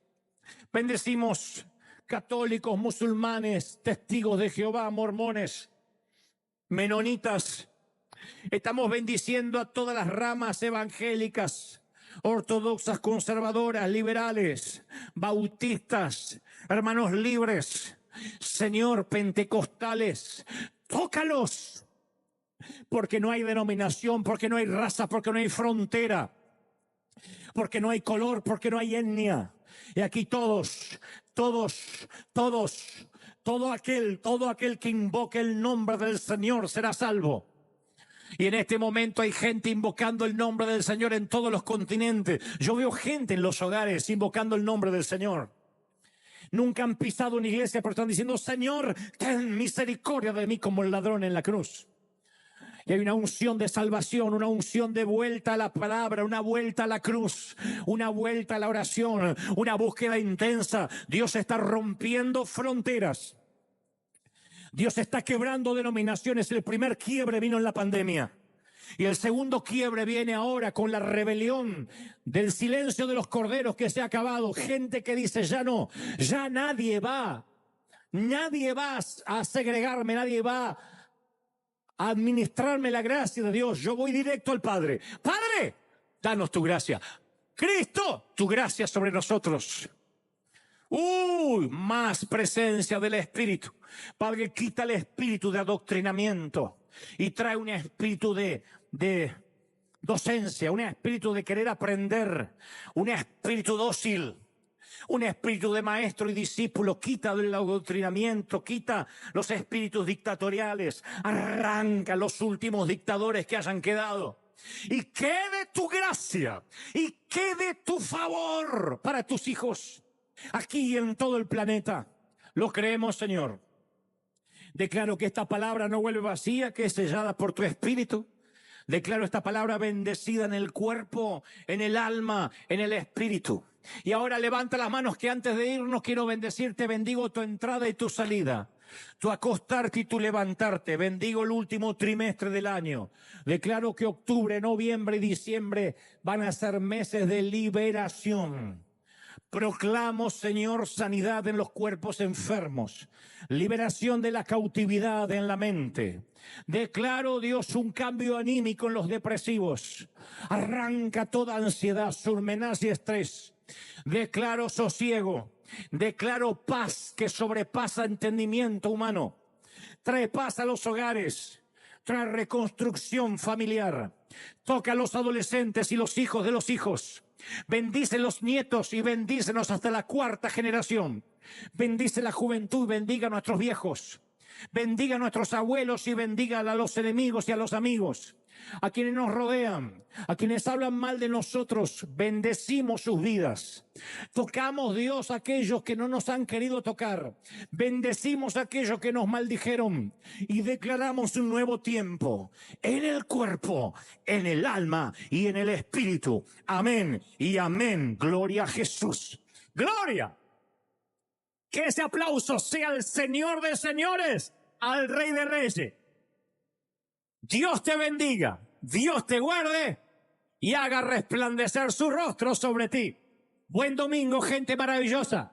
Bendecimos católicos, musulmanes, testigos de Jehová, mormones, menonitas. Estamos bendiciendo a todas las ramas evangélicas, ortodoxas, conservadoras, liberales, bautistas, hermanos libres, Señor, pentecostales, tócalos, porque no hay denominación, porque no hay raza, porque no hay frontera, porque no hay color, porque no hay etnia. Y aquí todo aquel que invoque el nombre del Señor será salvo. Y en este momento hay gente invocando el nombre del Señor en todos los continentes. Yo veo gente en los hogares invocando el nombre del Señor. Nunca han pisado una iglesia, pero están diciendo: Señor, ten misericordia de mí, como el ladrón en la cruz. Y hay una unción de salvación, una unción de vuelta a la palabra, una vuelta a la cruz, una vuelta a la oración, una búsqueda intensa. Dios está rompiendo fronteras. Dios está quebrando denominaciones. El primer quiebre vino en la pandemia. Y el segundo quiebre viene ahora con la rebelión del silencio de los corderos que se ha acabado. Gente que dice: ya no, ya nadie va a segregarme, nadie va a administrarme la gracia de Dios. Yo voy directo al Padre. Padre, danos tu gracia. Cristo, tu gracia sobre nosotros. Más presencia del Espíritu. Padre, quita el espíritu de adoctrinamiento y trae un espíritu de docencia, un espíritu de querer aprender, un espíritu dócil, un espíritu de maestro y discípulo. Quita el adoctrinamiento, quita los espíritus dictatoriales, arranca los últimos dictadores que hayan quedado. Y quede tu gracia y quede tu favor para tus hijos aquí y en todo el planeta. Lo creemos, Señor. Declaro que esta palabra no vuelve vacía, que es sellada por tu Espíritu. Declaro esta palabra bendecida en el cuerpo, en el alma, en el espíritu. Y ahora levanta las manos, que antes de irnos quiero bendecirte. Bendigo tu entrada y tu salida, tu acostarte y tu levantarte. Bendigo el último trimestre del año. Declaro que octubre, noviembre y diciembre van a ser meses de liberación. Proclamo, Señor, sanidad en los cuerpos enfermos, liberación de la cautividad en la mente. Declaro, Dios, un cambio anímico en los depresivos. Arranca toda ansiedad, surmenaz y estrés. Declaro sosiego. Declaro paz que sobrepasa entendimiento humano. Trae paz a los hogares. Trae reconstrucción familiar. Toca a los adolescentes y los hijos de los hijos. Bendice los nietos y bendícenos hasta la cuarta generación. Bendice la juventud, bendiga a nuestros viejos. Bendiga a nuestros abuelos y bendiga a los enemigos y a los amigos. A quienes nos rodean, a quienes hablan mal de nosotros, bendecimos sus vidas. Tocamos, Dios, a aquellos que no nos han querido tocar. Bendecimos a aquellos que nos maldijeron y declaramos un nuevo tiempo en el cuerpo, en el alma y en el espíritu. Amén y amén. Gloria a Jesús. ¡Gloria! Que ese aplauso sea al Señor de señores, al Rey de reyes. Dios te bendiga, Dios te guarde y haga resplandecer su rostro sobre ti. Buen domingo, gente maravillosa.